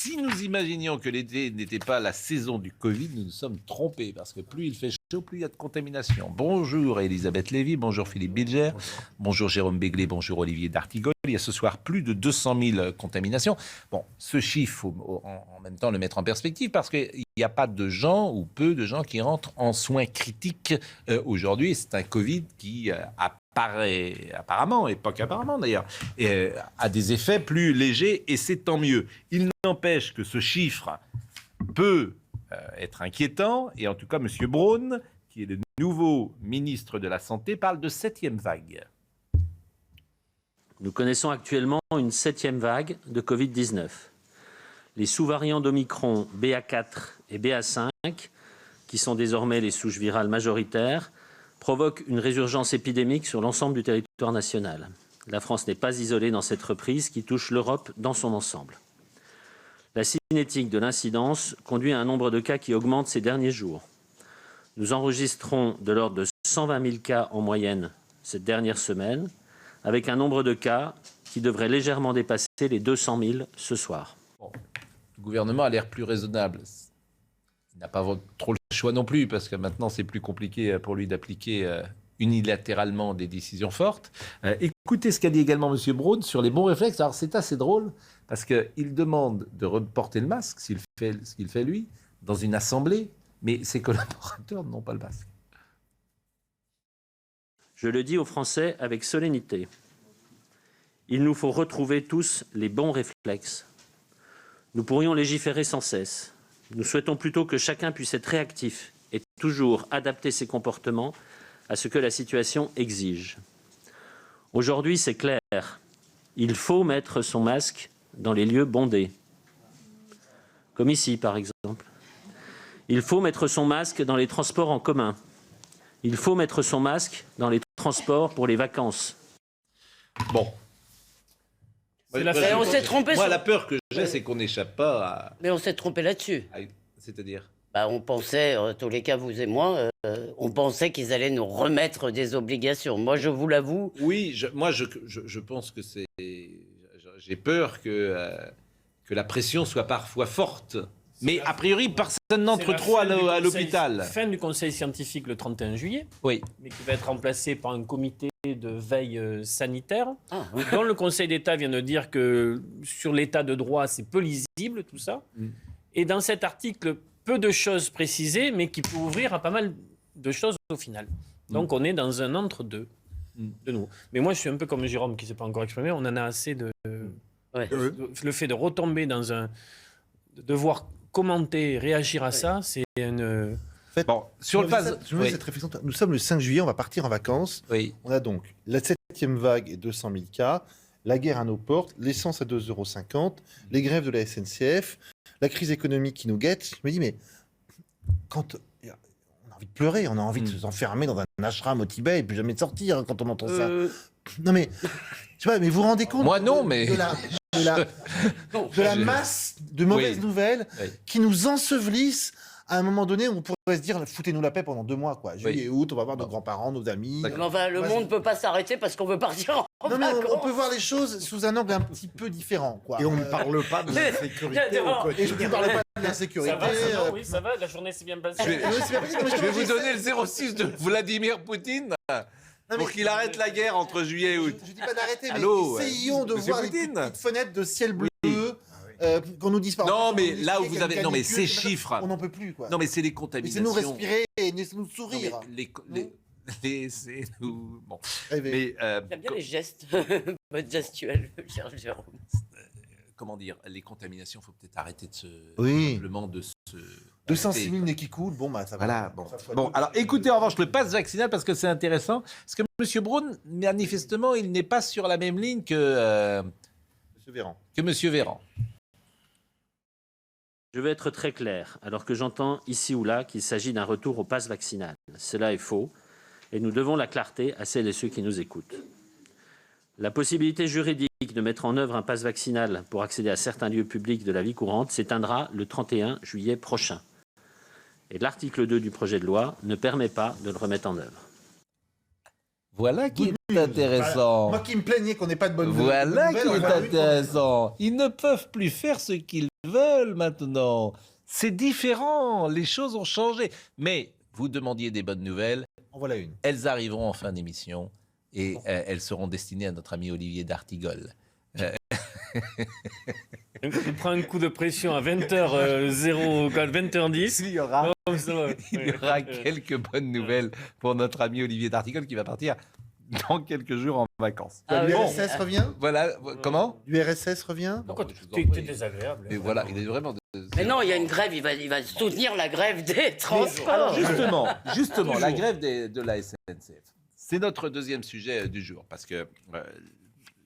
Si nous imaginions que l'été n'était pas la saison du Covid, nous nous sommes trompés, parce que plus il fait chaud, plus il y a de contamination. Bonjour Elisabeth Lévy, bonjour Philippe Bilger, bonjour Jérôme Béglé, bonjour Olivier d'Artigol. Il y a ce soir plus de 200 000 contaminations. Bon, ce chiffre, il faut en même temps le mettre en perspective, parce qu'il n'y a pas de gens, ou peu de gens, qui rentrent en soins critiques aujourd'hui. C'est un Covid qui apparemment, et pas qu'apparemment d'ailleurs, a des effets plus légers, et c'est tant mieux. Il n'empêche que ce chiffre peut être inquiétant, et en tout cas, M. Braun, qui est le nouveau ministre de la Santé, parle de 7e vague. Nous connaissons actuellement une 7e vague de Covid-19. Les sous-variants d'Omicron BA4 et BA5, qui sont désormais les souches virales majoritaires, provoquent une résurgence épidémique sur l'ensemble du territoire national. La France n'est pas isolée dans cette reprise qui touche l'Europe dans son ensemble. La cinétique de l'incidence conduit à un nombre de cas qui augmente ces derniers jours. Nous enregistrons de l'ordre de 120 000 cas en moyenne cette dernière semaine, avec un nombre de cas qui devrait légèrement dépasser les 200 000 ce soir. Bon, le gouvernement a l'air plus raisonnable. Il n'a pas trop le choix non plus, parce que maintenant c'est plus compliqué pour lui d'appliquer unilatéralement des décisions fortes. Écoutez ce qu'a dit également M. Braun sur les bons réflexes. Alors c'est assez drôle, parce qu'il demande de reporter le masque, ce qu'il fait lui, dans une assemblée, mais ses collaborateurs n'ont pas le masque. Je le dis aux Français avec solennité. Il nous faut retrouver tous les bons réflexes. Nous pourrions légiférer sans cesse. Nous souhaitons plutôt que chacun puisse être réactif et toujours adapter ses comportements à ce que la situation exige. Aujourd'hui, c'est clair. Il faut mettre son masque dans les lieux bondés. Comme ici, par exemple. Il faut mettre son masque dans les transports en commun. Il faut mettre son masque dans les transports pour les vacances. Bon. On s'est trompé. Moi, la peur que j'ai, c'est qu'on n'échappe pas à... Mais on s'est trompé là-dessus. C'est-à-dire ? On pensait, en tous les cas, vous et moi, on pensait qu'ils allaient nous remettre des obligations. Moi, je vous l'avoue. Oui, je pense que c'est... J'ai peur que la pression soit parfois forte. Mais a priori, personne n'entre trop à l'hôpital. Fin du conseil scientifique le 31 juillet, oui. Mais qui va être remplacé par un comité de veille sanitaire, Oui. dont le Conseil d'État vient de dire que sur l'état de droit, c'est peu lisible, tout ça. Et dans cet article, peu de choses précisées, mais qui peut ouvrir à pas mal de choses au final. Donc on est dans un entre-deux de nous. Mais moi, je suis un peu comme Jérôme, qui ne s'est pas encore exprimé, on en a assez le fait de retomber dans un... de devoir commenter, réagir à ça, c'est une... En fait, bon, sur le pass... cette réflexion, nous sommes le 5 juillet, on va partir en vacances. Oui. On a donc la 7e vague et 200 000 cas, la guerre à nos portes, l'essence à 2,50 €, les grèves de la SNCF, la crise économique qui nous guette. Je me dis, mais quand on a envie de pleurer, on a envie de s'enfermer dans un ashram au Tibet et puis jamais de sortir quand on entend ça. Non mais, je sais pas, mais vous vous rendez compte Moi non, mais... de la masse de mauvaises nouvelles qui nous ensevelissent. À un moment donné, on pourrait se dire, foutez-nous la paix pendant 2 mois, quoi. Juillet et août, on va voir nos grands-parents, nos amis. Mais enfin, le monde ne peut pas s'arrêter parce qu'on veut partir en Non, mais vacances. on peut voir les choses sous un angle un petit peu différent, quoi. Et on ne parle pas de la sécurité au Et quotidien. je ne parle pas de la sécurité. oui, ça va, la journée s'est bien passée. Je vais vous donner le 06 de Vladimir Poutine pour qu'il arrête la guerre entre juillet et août. Je dis pas d'arrêter, mais Allô, essayons de Monsieur voir Poutine. les petites fenêtres de ciel bleu. Qu'on nous dise pas. Non, mais là où vous avez... Non, mais ces chiffres... On n'en peut plus, quoi. Non, mais c'est les contaminations... Laissez-nous respirer et laissez-nous sourire. Laissez-nous... Bon. Mais, J'aime bien les gestes, votre gestuelle, cher Jérôme. Comment dire, les contaminations, il faut peut-être arrêter de se... Oui. Simplement de se... 206 000 nez qui coulent, bon, bah, ça va. Voilà, bon, alors écoutez en revanche le pass vaccinal, parce que c'est intéressant, parce que M. Braun, manifestement, il n'est pas sur la même ligne que M. Véran. Je vais être très clair, alors que j'entends ici ou là qu'il s'agit d'un retour au pass vaccinal. Cela est faux, et nous devons la clarté à celles et ceux qui nous écoutent. La possibilité juridique de mettre en œuvre un pass vaccinal pour accéder à certains lieux publics de la vie courante s'éteindra le 31 juillet prochain. Et l'article 2 du projet de loi ne permet pas de le remettre en œuvre. Voilà qui est intéressant. Moi qui me plaignais qu'on n'ait pas de bonnes Voilà nouvelles. qui est intéressant. Ils ne peuvent plus faire ce qu'ils veulent maintenant. C'est différent, les choses ont changé. Mais vous demandiez des bonnes nouvelles, En voilà une. elles arriveront en fin d'émission et elles seront destinées à notre ami Olivier d'Artigol. On prend un coup de pression à 20h10. Il y aura. Il y aura quelques bonnes nouvelles pour notre ami Olivier d'Artigol qui va partir dans quelques jours en vacances. Ah oui. L'URSS revient Voilà, comment L'URSS revient Pourquoi Non, je vous en t'es prie. désagréable? Et voilà, il est vraiment... Mais non, il y a une grève, il va soutenir la grève des transports. Justement, la grève de la SNCF. C'est notre deuxième sujet du jour, parce que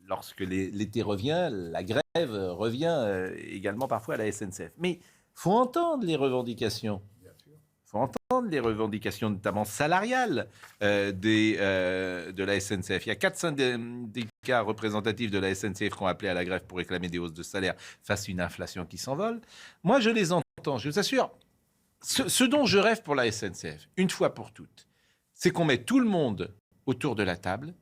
lorsque l'été revient, la grève revient également parfois à la SNCF. Mais il faut entendre les revendications. Il faut entendre les revendications, notamment salariales, de la SNCF. Il y a 4 syndicats représentatifs de la SNCF qui ont appelé à la grève pour réclamer des hausses de salaire face à une inflation qui s'envole. Moi, je les entends, je vous assure. Ce dont je rêve pour la SNCF, une fois pour toutes, c'est qu'on met tout le monde autour de la table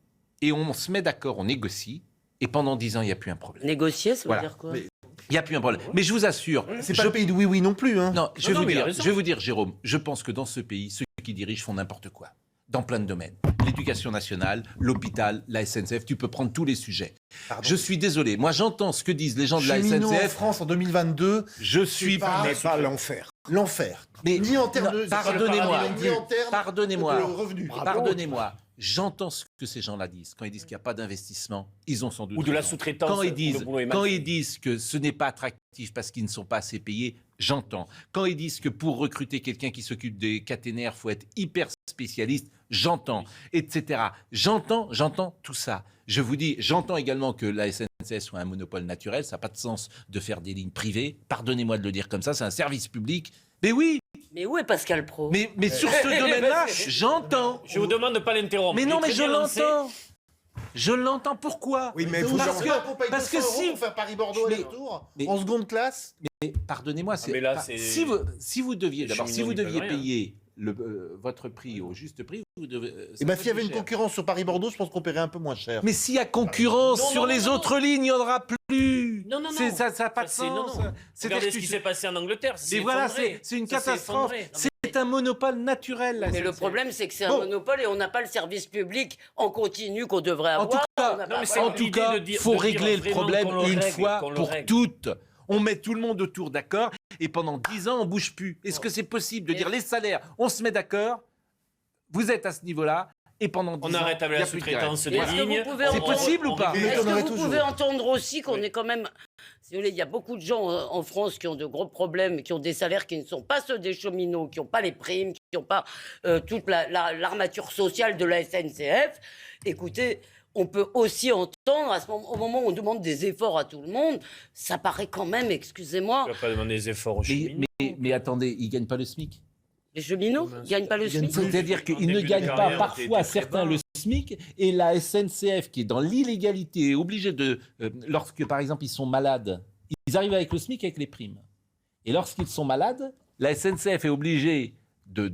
et on se met d'accord, on négocie, et pendant 10 ans, il n'y a plus un problème. Négocier, ça veut Voilà. dire quoi? Mais- Il n'y a plus un problème. Mais je vous assure, C'est pas le pays de oui non plus. Hein. non, je Non, mais il a vais raison. vous dire, Jérôme, je pense que dans ce pays, ceux qui dirigent font n'importe quoi, dans plein de domaines. L'éducation nationale, l'hôpital, la SNCF, tu peux prendre tous les sujets. Pardon. Je suis désolé, moi j'entends ce que disent les gens de la Cheminot en SNCF, France en 2022, je suis... pas- N'est pas l'enfer. l'enfer. Mais Ni en termes de... pardonnez-moi, ni en termes pardonnez-moi, de revenus. pardonnez-moi, j'entends ce que ces gens-là disent. Quand ils disent qu'il n'y a pas d'investissement, ils ont sans doute Ou de la raison. sous-traitance. Quand ils où disent, le boulot est mal quand fait. ils disent que ce n'est pas attractif parce qu'ils ne sont pas assez payés, j'entends. Quand ils disent que pour recruter quelqu'un qui s'occupe des caténaires, il faut être hyper spécialiste, j'entends, etc. J'entends tout ça. Je vous dis, j'entends également que la SNCF soit un monopole naturel, ça n'a pas de sens de faire des lignes privées. Pardonnez-moi de le dire comme ça, c'est un service public. Mais oui, Mais où est Pascal Pro? mais sur ce domaine-là, j'entends. Je vous demande de ne pas l'interrompre. Mais non, Il est mais très je bien lancé. l'entends. Je l'entends. Pourquoi Oui, mais Vous vous Parce parce que- qu'on paye parce que 200 si- € pour faire Paris-Bordeaux Mais- aller-retour mais- en seconde classe. Mais pardonnez-moi, mais là, pas- c'est- si vous deviez les d'abord, si cheminots vous n'y peuvent deviez rien. payer votre prix au juste prix, vous devez. Et bien, s'il y avait une concurrence sur Paris-Bordeaux, je pense qu'on paierait un peu moins cher. Mais s'il y a concurrence Non, sur non, les non, autres lignes, il n'y en aura plus. Non, non, non. Ça n'a pas de Ça, c'est- sens. non, non. C'est-à-dire Regardez que ce qui tu- s'est passé en Angleterre. ça Mais s'est voilà, effondré. c'est une Ça s'est catastrophe. effondré. Non, C'est un monopole naturel. la Mais le SNCF. problème, c'est que c'est un Bon. monopole et on n'a pas le service public en continu qu'on devrait En avoir. tout cas, On n'a non, pas- mais c'est En voilà. tout l'idée cas, de il dire- faut de dire régler le vraiment problème qu'on le une règle, fois qu'on le pour règle. toutes. On met tout le monde autour d'accord et pendant 10 ans, on bouge plus. Est-ce que c'est possible de Mais- dire les salaires, on se met d'accord, vous êtes à ce niveau-là et pendant 10 On ans, arrête avec il y la a plus de sous-traitance grève. des Est-ce que vous lignes. pouvez C'est en- possible ou pas Mais Est-ce m'étonnerait que vous toujours. pouvez entendre aussi qu'on est quand même, si vous voulez, il y a beaucoup de gens en France qui ont de gros problèmes, qui ont des salaires qui ne sont pas ceux des cheminots, qui n'ont pas les primes, qui n'ont pas toute l'armature sociale de la SNCF. Écoutez, on peut aussi entendre, au moment où on demande des efforts à tout le monde, ça paraît quand même, excusez-moi, On ne va pas demander des efforts aux cheminots. Mais attendez, ils ne gagnent pas le SMIC. les cheminots ne gagnent pas le Ils gagnent SMIC. C'est-à-dire qu'ils ne début de gagnent pas carrière, parfois t'es très certains bas. le SMIC et la SNCF qui est dans l'illégalité est obligée de, lorsque par exemple ils sont malades, ils arrivent avec le SMIC avec les primes. Et lorsqu'ils sont malades, la SNCF est obligée de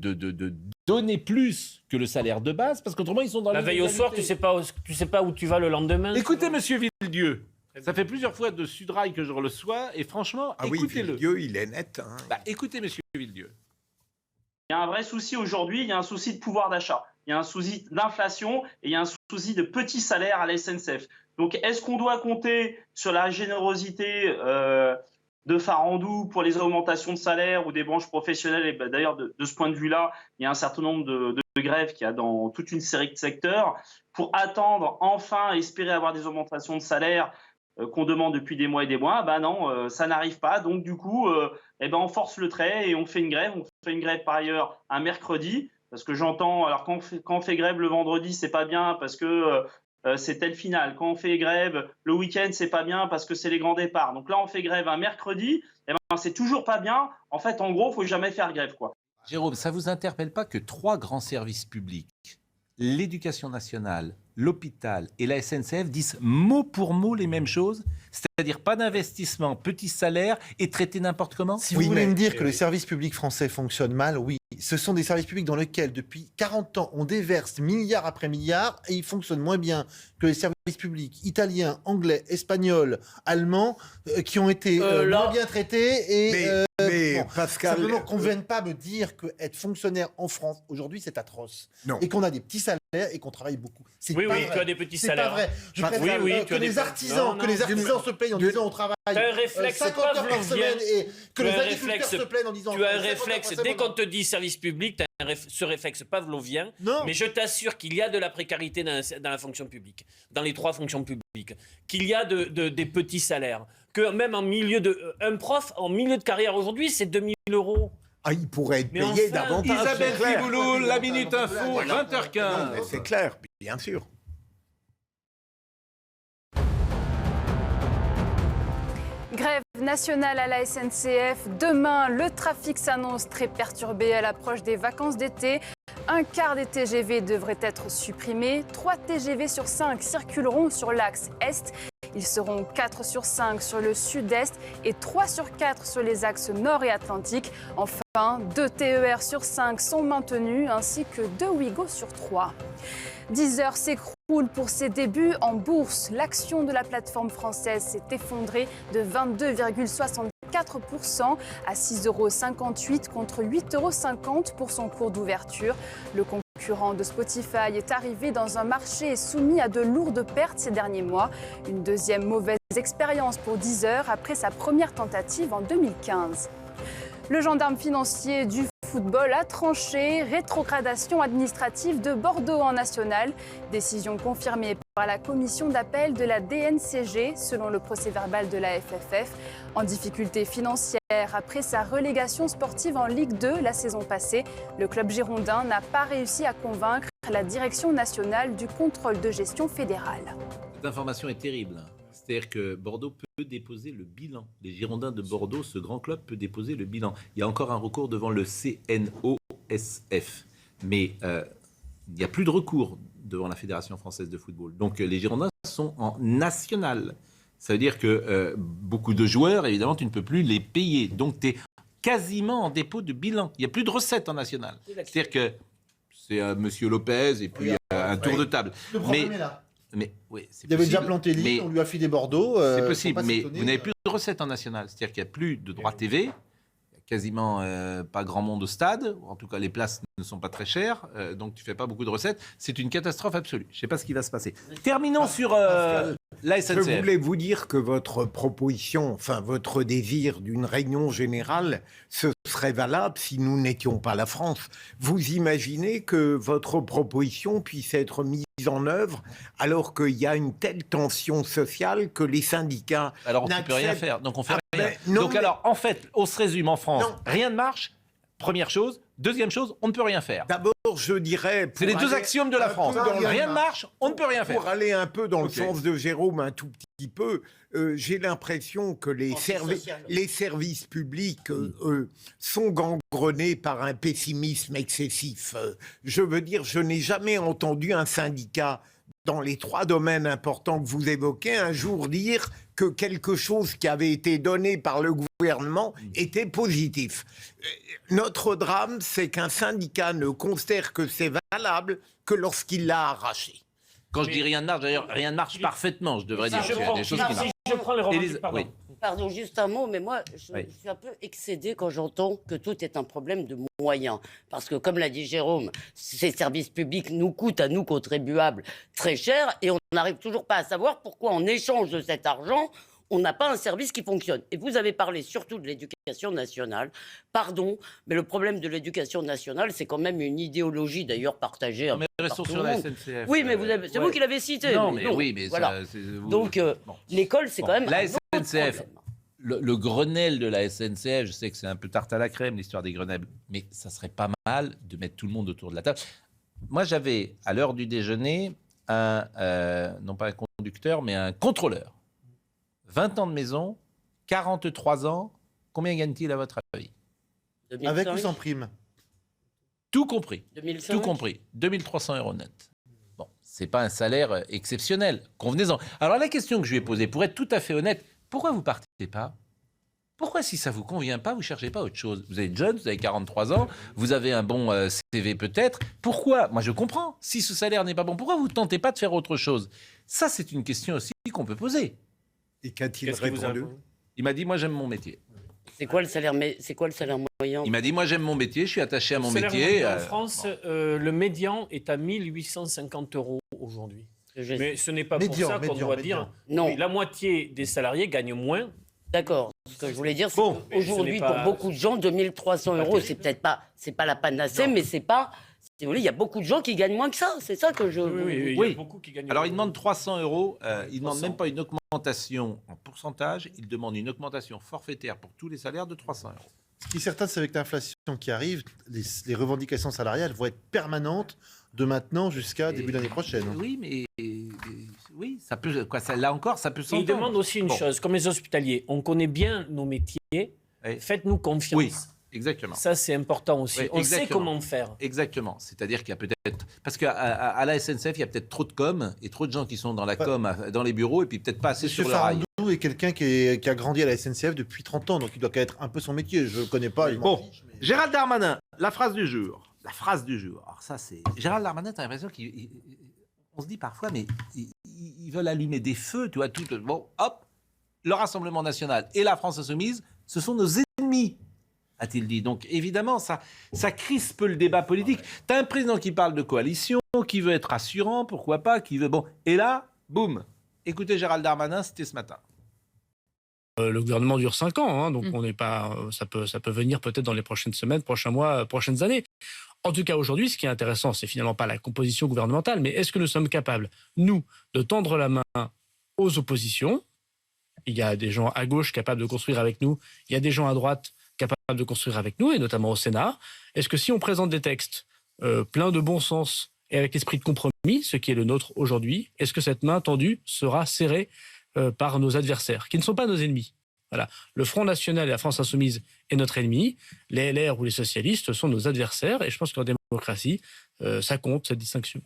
donner plus que le salaire de base parce qu'autrement ils sont dans La veille au soir, tu sais pas où tu vas le lendemain. Écoutez Monsieur Villedieu, ça fait plusieurs fois de Sudrail que je le reçois et franchement, Ah oui, écoutez-le. Dieu, il est net. Hein. Bah, écoutez Monsieur Villedieu. Il y a un vrai souci aujourd'hui, il y a un souci de pouvoir d'achat, il y a un souci d'inflation et il y a un souci de petits salaires à la SNCF. Donc est-ce qu'on doit compter sur la générosité de Farandou pour les augmentations de salaire ou des branches professionnelles? Et ben, d'ailleurs, de ce point de vue-là, il y a un certain nombre de grèves qu'il y a dans toute une série de secteurs pour attendre, enfin, espérer avoir des augmentations de salaire qu'on demande depuis des mois et des mois. Ben non, ça n'arrive pas. Donc du coup, eh ben, on force le trait et on fait une grève. On fait une grève par ailleurs un mercredi, parce que j'entends, alors quand on fait grève le vendredi, c'est pas bien parce que c'est tel final. Quand on fait grève le week-end, c'est pas bien parce que c'est les grands départs. Donc là, on fait grève un mercredi, eh ben, c'est toujours pas bien. En fait, en gros, faut jamais faire grève, quoi. Jérôme, ça vous interpelle pas que 3 grands services publics, l'éducation nationale, l'hôpital et la SNCF disent mot pour mot les mêmes choses, c'est-à-dire pas d'investissement, petit salaire et traité n'importe comment? Si Oui, vous voulez mais- me dire que les services publics français fonctionnent mal, oui. ce sont des services publics dans lesquels, depuis 40 ans, on déverse milliard après milliard et ils fonctionnent moins bien que les services publics italiens, anglais, espagnols, allemands, qui ont été moins bien traités. Mais bon, Pascal... Simplement qu'on ne vienne pas me dire qu'être fonctionnaire en France, aujourd'hui, c'est atroce. Non. Et qu'on a des petits salaires et qu'on travaille beaucoup. Oui, pas oui, vrai. tu as des petits C'est salaires. pas vrai. Je Pascal, préfère oui, que les artisans, se plaignent en disant on travaille T'as un réflexe 50 heures par pavlovien. semaine et que Tu les as un agriculteurs réflexe- se plaignent en disant Tu as un 50 heures réflexe, par dès semaine. qu'on te dit service public, tu as ce réflexe pavlovien. Non. Mais je t'assure qu'il y a de la précarité dans la fonction publique, dans les 3 fonctions publiques, qu'il y a des petits salaires, que même un prof en milieu de carrière aujourd'hui, c'est 2000 €. Ah, il pourrait être Mais payé enfin, davantage. Isabelle c'est clair. Piboulot, la Minute Info, Non, 20h15. mais c'est clair, bien sûr. Grève nationale à la SNCF. Demain, le trafic s'annonce très perturbé à l'approche des vacances d'été. Un quart des TGV devraient être supprimés. 3 TGV sur 5 circuleront sur l'axe Est. Ils seront 4 sur 5 sur le sud-est et 3 sur 4 sur les axes nord et atlantique. Enfin, 2 TER sur 5 sont maintenus ainsi que 2 Ouigo sur 3. Deezer s'écroule pour ses débuts en bourse. L'action de la plateforme française s'est effondrée de 22,64% à 6,58 € contre 8,50 € pour son cours d'ouverture. Le concurrent de Spotify est arrivé dans un marché soumis à de lourdes pertes ces derniers mois. Une deuxième mauvaise expérience pour Deezer après sa première tentative en 2015. Le gendarme financier du football a tranché, rétrogradation administrative de Bordeaux en national. Décision confirmée par la commission d'appel de la DNCG, selon le procès-verbal de la FFF. En difficulté financière après sa relégation sportive en Ligue 2 la saison passée, le club girondin n'a pas réussi à convaincre la direction nationale du contrôle de gestion fédérale. Cette information est terrible. C'est-à-dire que Bordeaux peut déposer le bilan. Les Girondins de Bordeaux, ce grand club, peut déposer le bilan. Il y a encore un recours devant le CNOSF. Mais il n'y a plus de recours devant la Fédération française de football. Donc les Girondins sont en national. Ça veut dire que beaucoup de joueurs, évidemment, tu ne peux plus les payer. Donc tu es quasiment en dépôt de bilan. Il n'y a plus de recettes en national. C'est-à-dire que c'est Monsieur Lopez et puis un tour de table. Le problème est là. Mais, oui, c'est Il avait déjà possible, planté l'île, mais on lui a filé Bordeaux. c'est faut possible, pas mais s'étonner. vous n'avez plus de recettes en national. C'est-à-dire qu'il n'y a plus de droits TV, il n'y a quasiment pas grand monde au stade, en tout cas les places ne sont pas très chères, donc tu ne fais pas beaucoup de recettes. C'est une catastrophe absolue. Je ne sais pas ce qui va se passer. Terminons sur la SNCF. Je voulais vous dire que votre proposition, enfin votre désir d'une réunion générale, ce serait valable si nous n'étions pas la France. Vous imaginez que votre proposition puisse être mise en œuvre alors qu'il y a une telle tension sociale que les syndicats Alors on ne peut rien n'acceptent- faire, donc on fait Ah, rien. ben, non, Donc mais- alors, en fait, on se résume en France, Non. rien ne marche, première chose. Deuxième chose, on ne peut rien faire. D'abord, je dirais... C'est les pour deux aller axiomes de la un France. peu dans le- Rien ne marche, on ne peut rien faire. Pour aller un peu dans Ok. le sens de Jérôme, un tout petit peu, j'ai l'impression que les services publics sont gangrenés par un pessimisme excessif. Je veux dire, je n'ai jamais entendu un syndicat dans les 3 domaines importants que vous évoquez un jour dire que quelque chose qui avait été donné par le gouvernement était positif. Notre drame, c'est qu'un syndicat ne considère que c'est valable que lorsqu'il l'a arraché. Quand je dis rien ne marche, d'ailleurs, rien ne marche parfaitement, je devrais dire. Si Il y a des choses qui marchent. je prends les remarques, Élise- pardon. oui. Pardon, juste un mot, mais moi, Oui. je suis un peu excédée quand j'entends que tout est un problème de moyens. Parce que, comme l'a dit Jérôme, ces services publics nous coûtent à nous, contribuables, très cher, et on n'arrive toujours pas à savoir pourquoi, en échange de cet argent, on n'a pas un service qui fonctionne. Et vous avez parlé surtout de l'éducation nationale. Pardon, mais le problème de l'éducation nationale, c'est quand même une idéologie, d'ailleurs, partagée un Mais peu restons par tout sur le la monde. SNCF. Oui, mais c'est vous qui l'avez cité. Non, mais oui, mais voilà. ça, vous- Donc, Bon. l'école, c'est Bon, quand même la un autre SNCF, problème. le Grenelle de la SNCF, je sais que c'est un peu tarte à la crème, l'histoire des Grenelles, mais ça serait pas mal de mettre tout le monde autour de la table. Moi, j'avais, à l'heure du déjeuner, non pas un conducteur, mais un contrôleur. 20 ans de maison, 43 ans, combien gagne-t-il à votre avis? 2005, Avec ou sans prime? Tout compris. 2005. Tout compris. 2300 € net. Bon, c'est pas un salaire exceptionnel. Convenez-en. Alors la question que je lui ai posée, pour être tout à fait honnête, pourquoi vous partez pas? Pourquoi, si ça ne vous convient pas, vous ne cherchez pas autre chose? Vous êtes jeune, vous avez 43 ans, vous avez un bon CV peut-être. Pourquoi? Moi, je comprends. Si ce salaire n'est pas bon, pourquoi vous ne tentez pas de faire autre chose? Ça, c'est une question aussi qu'on peut poser. Et qu'a-t-il Qu'est-ce qu'il vous a répondu? répondu? Il m'a dit, moi, j'aime mon métier. C'est quoi le salaire moyen? Il m'a dit, moi, j'aime mon métier, je suis attaché à mon Le salaire métier. moyen en France, le médian est à 1 850 € aujourd'hui. Mais ce n'est pas pour ça qu'on doit dire... Non. Oui, la moitié des salariés gagnent moins. D'accord. Ce que je voulais dire, c'est Bon, qu'aujourd'hui, ce n'est pas- pour beaucoup de gens, 2300 €, c'est peut-être pas, c'est pas la panacée, mais c'est pas. Si vous voulez, il y a beaucoup de gens qui gagnent moins que ça. C'est ça que je. Il y Oui. a beaucoup qui gagnent Alors, moins. il demande 300 €. Il ne demande 300. même pas une augmentation en pourcentage. Il demande une augmentation forfaitaire pour tous les salaires de 300 €. Ce qui est certain, c'est avec l'inflation qui arrive, les revendications salariales vont être permanentes de maintenant jusqu'à début de l'année prochaine. Oui, mais oui, ça peut. Quoi, ça, là encore, ça peut Et il s'entendre. demande aussi une Bon. chose, comme les hospitaliers, on connaît bien nos métiers, Oui. faites-nous confiance. Oui, exactement. Ça, c'est important aussi. Oui, on sait exactement. comment faire. Exactement. C'est-à-dire qu'il y a peut-être. Parce qu'à la SNCF, il y a peut-être trop de com et trop de gens qui sont dans la com, dans les bureaux, et puis peut-être pas assez Monsieur sur le rail. Farandou est quelqu'un qui a grandi à la SNCF depuis 30 ans, donc il doit connaître un peu son métier. Je ne le connais pas. je m'en Bon, fiche, mais- Gérald Darmanin, la phrase du jour. La phrase du jour. Alors ça, c'est... Gérald Darmanin, t'as l'impression on se dit parfois, mais ils veulent allumer des feux, tu vois, tout... Bon, hop, le Rassemblement National et la France Insoumise, ce sont nos ennemis, a-t-il dit. Donc, évidemment, ça crispe le débat politique. T'as un président qui parle de coalition, qui veut être rassurant, pourquoi pas, qui veut... Bon, et là, boum. Écoutez Gérald Darmanin, c'était ce matin. Le gouvernement dure 5 ans, hein, donc on n'est pas, ça peut venir peut-être dans les prochaines semaines, prochains mois, prochaines années. En tout cas, aujourd'hui, ce qui est intéressant, c'est finalement pas la composition gouvernementale, mais est-ce que nous sommes capables, nous, de tendre la main aux oppositions? Il y a des gens à gauche capables de construire avec nous, il y a des gens à droite capables de construire avec nous, et notamment au Sénat. Est-ce que si on présente des textes pleins de bon sens et avec esprit de compromis, ce qui est le nôtre aujourd'hui, est-ce que cette main tendue sera serrée par nos adversaires, qui ne sont pas nos ennemis? Voilà. Le Front National et la France Insoumise est notre ennemi. Les LR ou les socialistes sont nos adversaires. Et je pense qu'en démocratie, ça compte, cette distinction.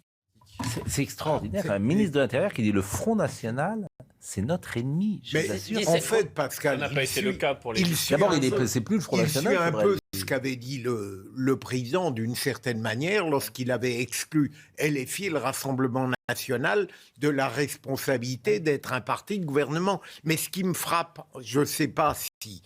C'est extraordinaire. Un ministre de l'Intérieur qui dit le Front National, c'est notre ennemi. Je vous Mais assure. en fait, Ça Pascal, n'a pas été le cas pour les... D'abord, c'est plus le Front il National. suit un faudrait peu dire. ce qu'avait dit le président d'une certaine manière lorsqu'il avait exclu LFI et le Rassemblement national de la responsabilité d'être un parti de gouvernement. Mais ce qui me frappe, je ne sais pas si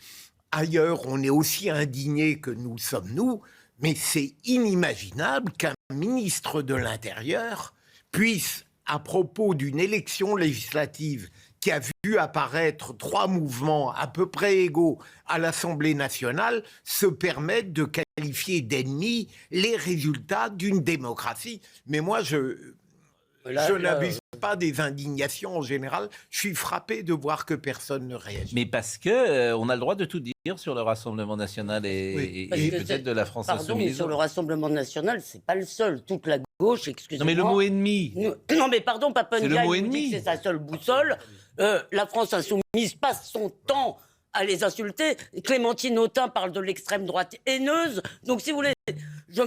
ailleurs on est aussi indigné que nous sommes nous, mais c'est inimaginable qu'un ministre de l'Intérieur puisse, à propos d'une élection législative qui a vu apparaître 3 mouvements à peu près égaux à l'Assemblée nationale, se permettre de qualifier d'ennemis les résultats d'une démocratie. Mais moi, je n'abuse pas des indignations en général. Je suis frappé de voir que personne ne réagit. Mais parce que on a le droit de tout dire sur le Rassemblement National et Parce que peut-être c'est- de la France Pardon, mais Insoumise. sur le Rassemblement National, c'est pas le seul. Toute la gauche, excusez-moi. Non, mais le mot ennemi. Non, mais pardon, C'est le Papendiaï mot nous dit ennemi. que c'est sa seule boussole. La France Insoumise passe son temps à les insulter. Clémentine Autain parle de l'extrême droite haineuse. Donc, si vous voulez,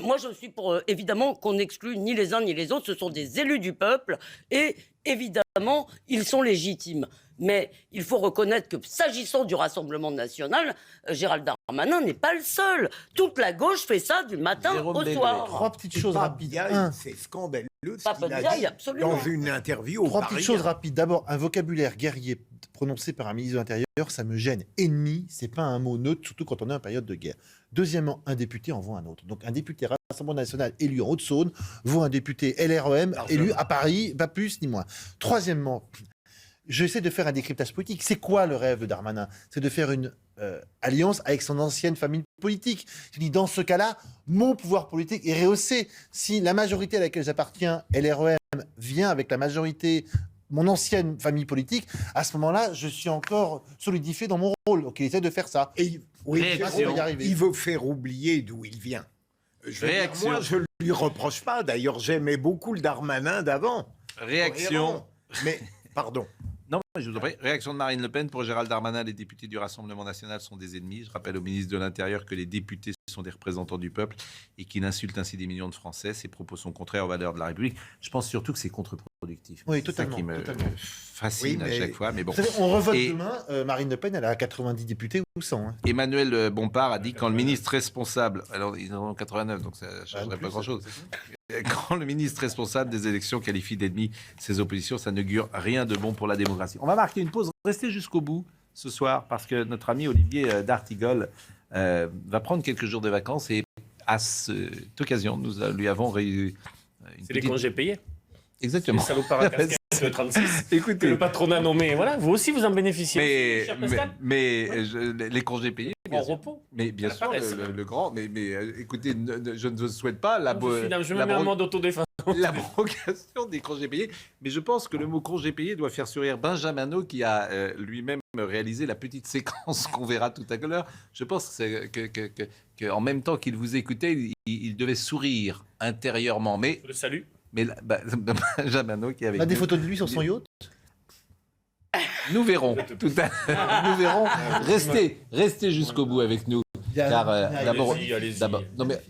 moi, je suis pour, évidemment, qu'on n'exclue ni les uns ni les autres. Ce sont des élus du peuple. Et, évidemment, ils sont légitimes. Mais il faut reconnaître que, s'agissant du Rassemblement national, Gérald Darmanin n'est pas le seul. Toute la gauche fait ça du matin Jérôme au Béglé. soir. 3 petites choses rapides. Papendiaï, c'est scandaleux ce qu'il a Papendiaï, dit absolument. dans une interview au 3 petites Parisien. choses rapides. D'abord, un vocabulaire guerrier prononcé par un ministre de l'Intérieur, ça me gêne. Ennemi, c'est pas un mot neutre, surtout quand on est en période de guerre. Deuxièmement, un député en vaut un autre. Donc un député Rassemblement national élu en Haute-Saône vaut un député LREM élu à Paris, pas plus ni moins. Troisièmement, j'essaie de faire un décryptage politique. C'est quoi le rêve de Darmanin? C'est de faire une alliance avec son ancienne famille politique. Je dis, dans ce cas-là, mon pouvoir politique est rehaussé. Si la majorité à laquelle j'appartiens, LREM, vient avec la majorité, mon ancienne famille politique, à ce moment-là, je suis encore solidifié dans mon rôle. Donc il essaie de faire ça. Et oui, Réaction. Jérôme, On va y arriver. il veut faire oublier d'où il vient. Je veux dire, Réaction. moi, je ne lui reproche pas. D'ailleurs, j'aimais beaucoup le Darmanin d'avant. Réaction. Mais, pardon. Non, je vous en prie. Réaction de Marine Le Pen pour Gérald Darmanin. Les députés du Rassemblement National sont des ennemis. Je rappelle au ministre de l'Intérieur que les députés sont des représentants du peuple et qu'il insulte ainsi des millions de Français. Ses propos sont contraires aux valeurs de la République. Je pense surtout que c'est contre-productif. productif. Oui, C'est ça totalement, qui me totalement. fascine Oui, à mais- chaque fois. Mais bon. Vous savez, on revote Et- demain. Marine Le Pen, elle a 90 députés ou 100. Hein. Emmanuel Bompard a dit quand le ministre responsable, alors ils en ont 89, donc ça ne changerait plus, pas grand-chose. c'est Quand le ministre responsable des élections qualifie d'ennemis ses oppositions, ça n'augure rien de bon pour la démocratie. On va marquer une pause. Restez jusqu'au bout ce soir parce que notre ami Olivier d'Artigol va prendre quelques jours de vacances et à cette occasion, nous lui avons réuni une C'est les congés payés. Exactement. Les salopards à casquette de 36. Que Écoutez, le patronat nommé. Voilà, vous aussi, vous en bénéficiez. Cher Pascal, les congés payés, bien en sûr. repos. Mais bien La sûr, paresse. le grand. Mais écoutez, je ne souhaite pas Je me mets en mode autodéfense. l'abrogation des congés payés. Mais je pense que le mot congé payé doit faire sourire Benjamin qui a lui-même réalisé la petite séquence qu'on verra tout à l'heure. Je pense que en même temps qu'il vous écoutait, il devait sourire intérieurement. Mais Je le salue. Benjamin qui avait On a des photos de lui sur son yacht. Nous verrons tout à l'heure. Nous verrons. Restez jusqu'au bout avec nous. Car d'abord, Allez-y. non mais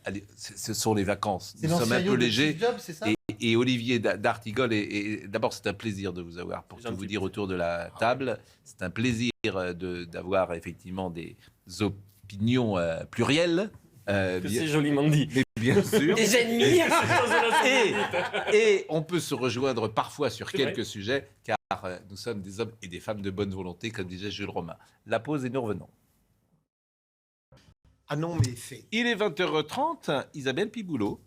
allez, ce sont les vacances. C'est Nous sommes l'ancien un peu yacht de légers. Steve Jobs, c'est ça Et Olivier d'Artigol, et d'abord c'est un plaisir de vous avoir pour tout vous dire autour de la table. C'est un plaisir d'avoir effectivement des opinions plurielles. C'est joliment dit. Mais bien sûr. Des ennemis. Et on peut se rejoindre parfois sur C'est quelques vrai. sujets, car nous sommes des hommes et des femmes de bonne volonté, comme disait Jules Romain. La pause et nous revenons. Ah non, mais c'est... Il est 20h30, Isabelle Piboulot.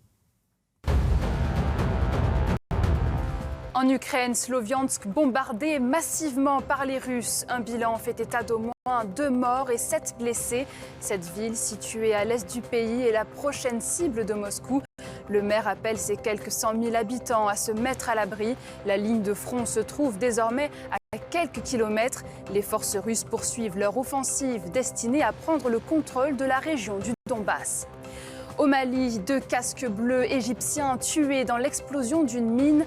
En Ukraine, Sloviansk bombardé massivement par les Russes. Un bilan fait état d'au moins 2 morts et 7 blessés. Cette ville, située à l'est du pays, est la prochaine cible de Moscou. Le maire appelle ses quelques 100 000 habitants à se mettre à l'abri. La ligne de front se trouve désormais à quelques kilomètres. Les forces russes poursuivent leur offensive destinée à prendre le contrôle de la région du Donbass. Au Mali, 2 casques bleus égyptiens tués dans l'explosion d'une mine.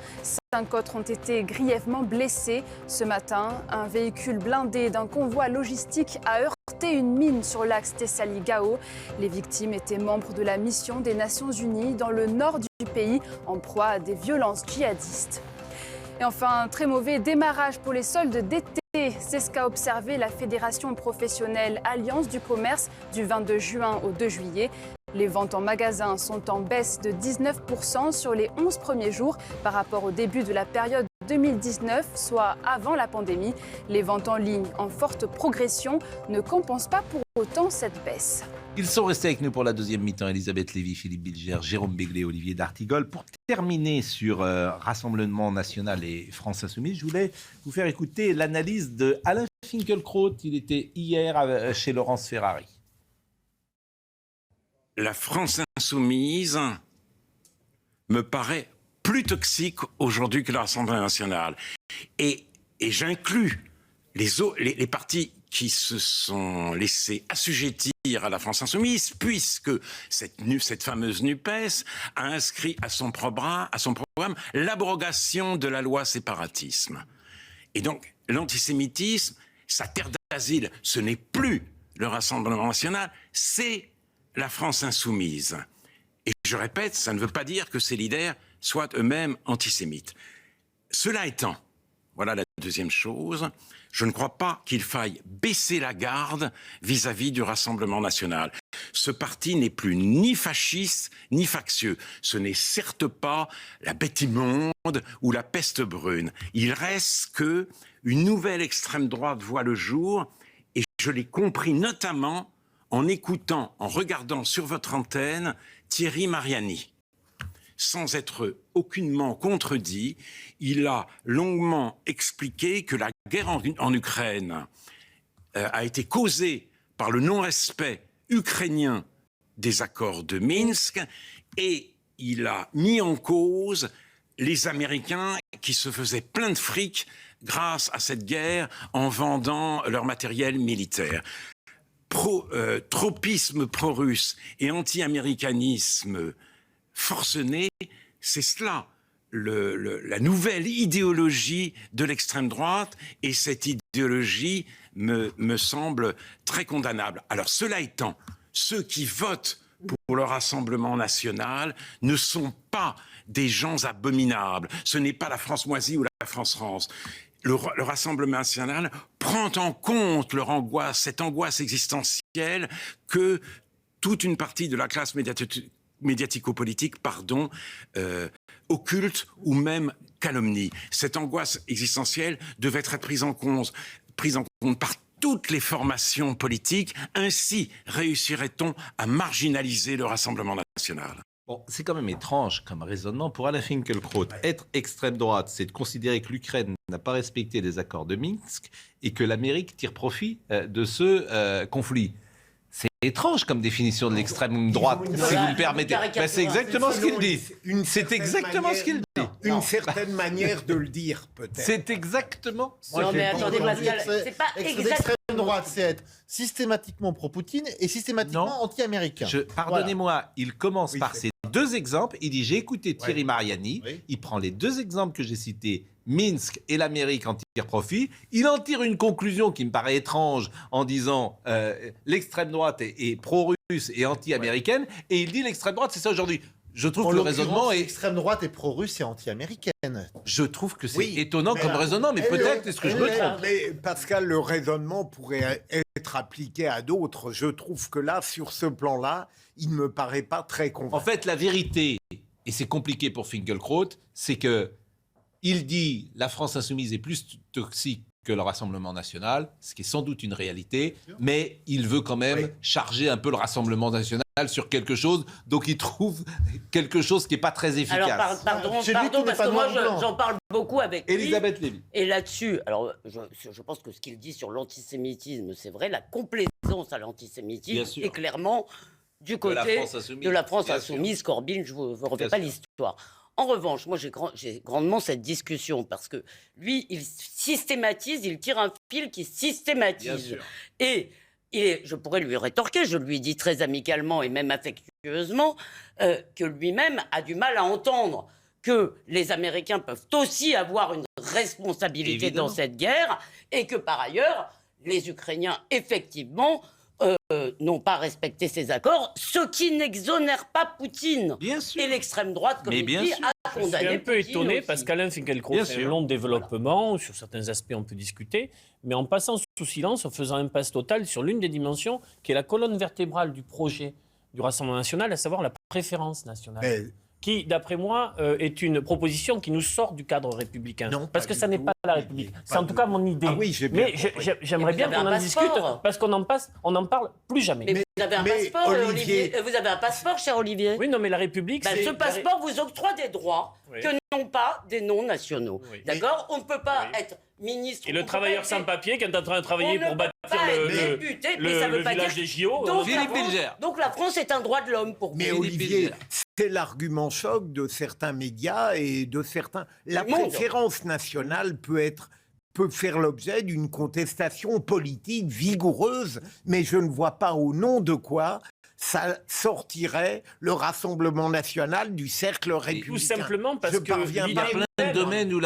5 autres ont été grièvement blessés. Ce matin, un véhicule blindé d'un convoi logistique a heurté une mine sur l'axe Tessali-Gao. Les victimes étaient membres de la mission des Nations Unies dans le nord du pays, en proie à des violences djihadistes. Et enfin, un très mauvais démarrage pour les soldes d'été. C'est ce qu'a observé la Fédération professionnelle Alliance du commerce du 22 juin au 2 juillet. Les ventes en magasin sont en baisse de 19% sur les 11 premiers jours par rapport au début de la période 2019, soit avant la pandémie. Les ventes en ligne en forte progression ne compensent pas pour autant cette baisse. Ils sont restés avec nous pour la deuxième mi-temps. Elisabeth Lévy, Philippe Bilger, Jérôme Béglé, Olivier d'Artigol. Pour terminer sur Rassemblement National et France Insoumise, je voulais vous faire écouter l'analyse de Alain Finkielkraut. Il était hier chez Laurence Ferrari. La France Insoumise me paraît plus toxique aujourd'hui que l'Assemblée nationale. Et j'inclus les partis qui se sont laissés assujettir à la France Insoumise, puisque cette fameuse NUPES a inscrit à son programme l'abrogation de la loi séparatisme. Et donc, l'antisémitisme, sa terre d'asile, ce n'est plus le Rassemblement national, c'est la France insoumise. Et je répète, ça ne veut pas dire que ces leaders soient eux-mêmes antisémites. Cela étant, voilà la deuxième chose, je ne crois pas qu'il faille baisser la garde vis-à-vis du Rassemblement national. Ce parti n'est plus ni fasciste, ni factieux. Ce n'est certes pas la bête immonde ou la peste brune. Il reste que une nouvelle extrême droite voit le jour, et je l'ai compris notamment en écoutant, en regardant sur votre antenne Thierry Mariani. Sans être aucunement contredit, il a longuement expliqué que la guerre en Ukraine a été causée par le non-respect ukrainien des accords de Minsk, et il a mis en cause les Américains qui se faisaient plein de fric grâce à cette guerre en vendant leur matériel militaire. Tropisme pro-russe et anti-américanisme forcené, c'est cela, la nouvelle idéologie de l'extrême droite, et cette idéologie me semble très condamnable. Alors cela étant, ceux qui votent pour le Rassemblement national ne sont pas des gens abominables. Ce n'est pas la France moisie ou la France rance. Le Rassemblement national prend en compte leur angoisse, cette angoisse existentielle que toute une partie de la classe médiatico-politique, occulte ou même calomnie. Cette angoisse existentielle devait être prise en compte par toutes les formations politiques. Ainsi réussirait-on à marginaliser le Rassemblement national. Bon, c'est quand même étrange comme raisonnement pour Alain Finkielkraut. Être extrême droite, c'est de considérer que l'Ukraine n'a pas respecté les accords de Minsk et que l'Amérique tire profit de ce conflit. C'est étrange comme définition de l'extrême droite, si vous me permettez. Ben, c'est exactement ce qu'il dit. C'est exactement ce qu'il dit. Une certaine manière de le dire, peut-être. C'est exactement. Non, mais attendez, Pascal, c'est pas exactement. L'extrême droite, c'est être systématiquement pro-Poutine et systématiquement anti-américain. Pardonnez-moi, il commence par ces deux exemples. Il dit, j'ai écouté Thierry Mariani. Il prend les deux exemples que j'ai cités, Minsk et l'Amérique en tire profit. Il en tire une conclusion qui me paraît étrange en disant l'extrême droite est pro-russe et anti-américaine. Et il dit l'extrême droite, c'est ça aujourd'hui. Je trouve que le raisonnement est... L'extrême droite est pro-russe et anti-américaine. Je trouve que c'est étonnant comme raisonnement, mais peut-être est-ce que je me trompe. Mais Pascal, le raisonnement pourrait être appliqué à d'autres. Je trouve que là, sur ce plan-là, il ne me paraît pas très convaincant. En fait, la vérité, et c'est compliqué pour Finkielkraut, c'est que il dit la France insoumise est plus toxique que le Rassemblement national, ce qui est sans doute une réalité, mais il veut quand même charger un peu le Rassemblement national sur quelque chose, donc il trouve quelque chose qui n'est pas très efficace. Alors, pardon, parce que moi, j'en parle beaucoup avec Elisabeth Lévy. Et là-dessus, alors, je pense que ce qu'il dit sur l'antisémitisme, c'est vrai, la complaisance à l'antisémitisme est clairement du côté de la France insoumise. Corbyn, je ne vous refais pas l'histoire. En revanche, moi, j'ai grandement cette discussion parce que lui, il systématise, il tire un fil qui systématise. Et je pourrais lui rétorquer, je lui dis très amicalement et même affectueusement, que lui-même a du mal à entendre que les Américains peuvent aussi avoir une responsabilité dans cette guerre et que par ailleurs, les Ukrainiens, effectivement, n'ont pas respecté ces accords, ce qui n'exonère pas Poutine. Bien sûr. Et l'extrême droite, comme il dit, a condamné Poutine. Je suis un peu étonné aussi. parce qu'Alain Finkielkraut fait un long développement, sur certains aspects on peut discuter, mais en passant sous silence, en faisant un impasse totale sur l'une des dimensions qui est la colonne vertébrale du projet du Rassemblement national, à savoir la préférence nationale. Qui, d'après moi, est une proposition qui nous sort du cadre républicain. Non, parce que ça n'est pas la République. C'est en tout cas mon idée. Ah oui, j'ai bien compris. J'aimerais bien qu'on en discute, parce qu'on n'en parle plus jamais. Mais vous avez un passeport, Olivier. Vous avez un passeport, cher Olivier. Oui, non, mais la République, Ce passeport vous octroie des droits que n'ont pas des non-nationaux. D'accord. On ne peut pas être ministre... Et le travailleur sans papier qui est en train de travailler pour bâtir le village des JO... Donc la France est un droit de l'homme pour vous. Mais Olivier, c'est l'argument choc de certains médias et de certains... La préférence nationale peut faire l'objet d'une contestation politique vigoureuse, mais je ne vois pas au nom de quoi ça sortirait le Rassemblement national du cercle républicain. Tout simplement parce que l'idée même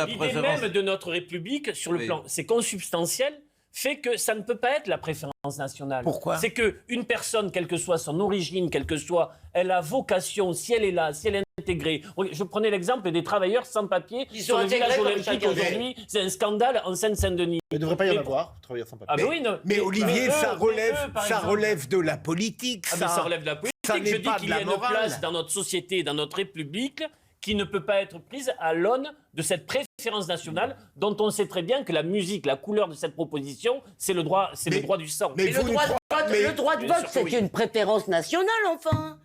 de notre République, sur le plan, c'est consubstantiel, fait que ça ne peut pas être la préférence nationale. Pourquoi ? C'est qu'une personne, quelle que soit son origine, quelle que soit, elle a vocation, si elle est là, si elle est intégrée. Je prenais l'exemple des travailleurs sans papier sur le village olympique aujourd'hui. C'est un scandale en Seine-Saint-Denis. Il ne devrait pas y en avoir, travailleurs sans papier. Mais Olivier, ça relève de la politique. Ça relève de la politique. Je dis qu'il y a une place dans notre société, dans notre République, qui ne peut pas être prise à l'aune de cette préférence nationale dont on sait très bien que la musique, la couleur de cette proposition, c'est le droit du sang. Mais le droit de vote, c'est une préférence nationale, enfin.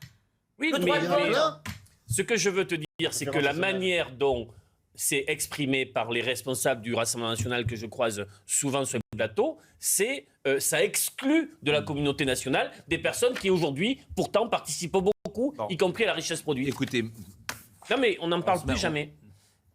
Oui, mais ce que je veux te dire, c'est que la manière dont c'est exprimé par les responsables du Rassemblement national que je croise souvent sur le plateau, c'est ça exclut de la communauté nationale des personnes qui aujourd'hui, pourtant, participent beaucoup, y compris à la richesse produite. Écoutez... Non, mais on n'en parle plus jamais.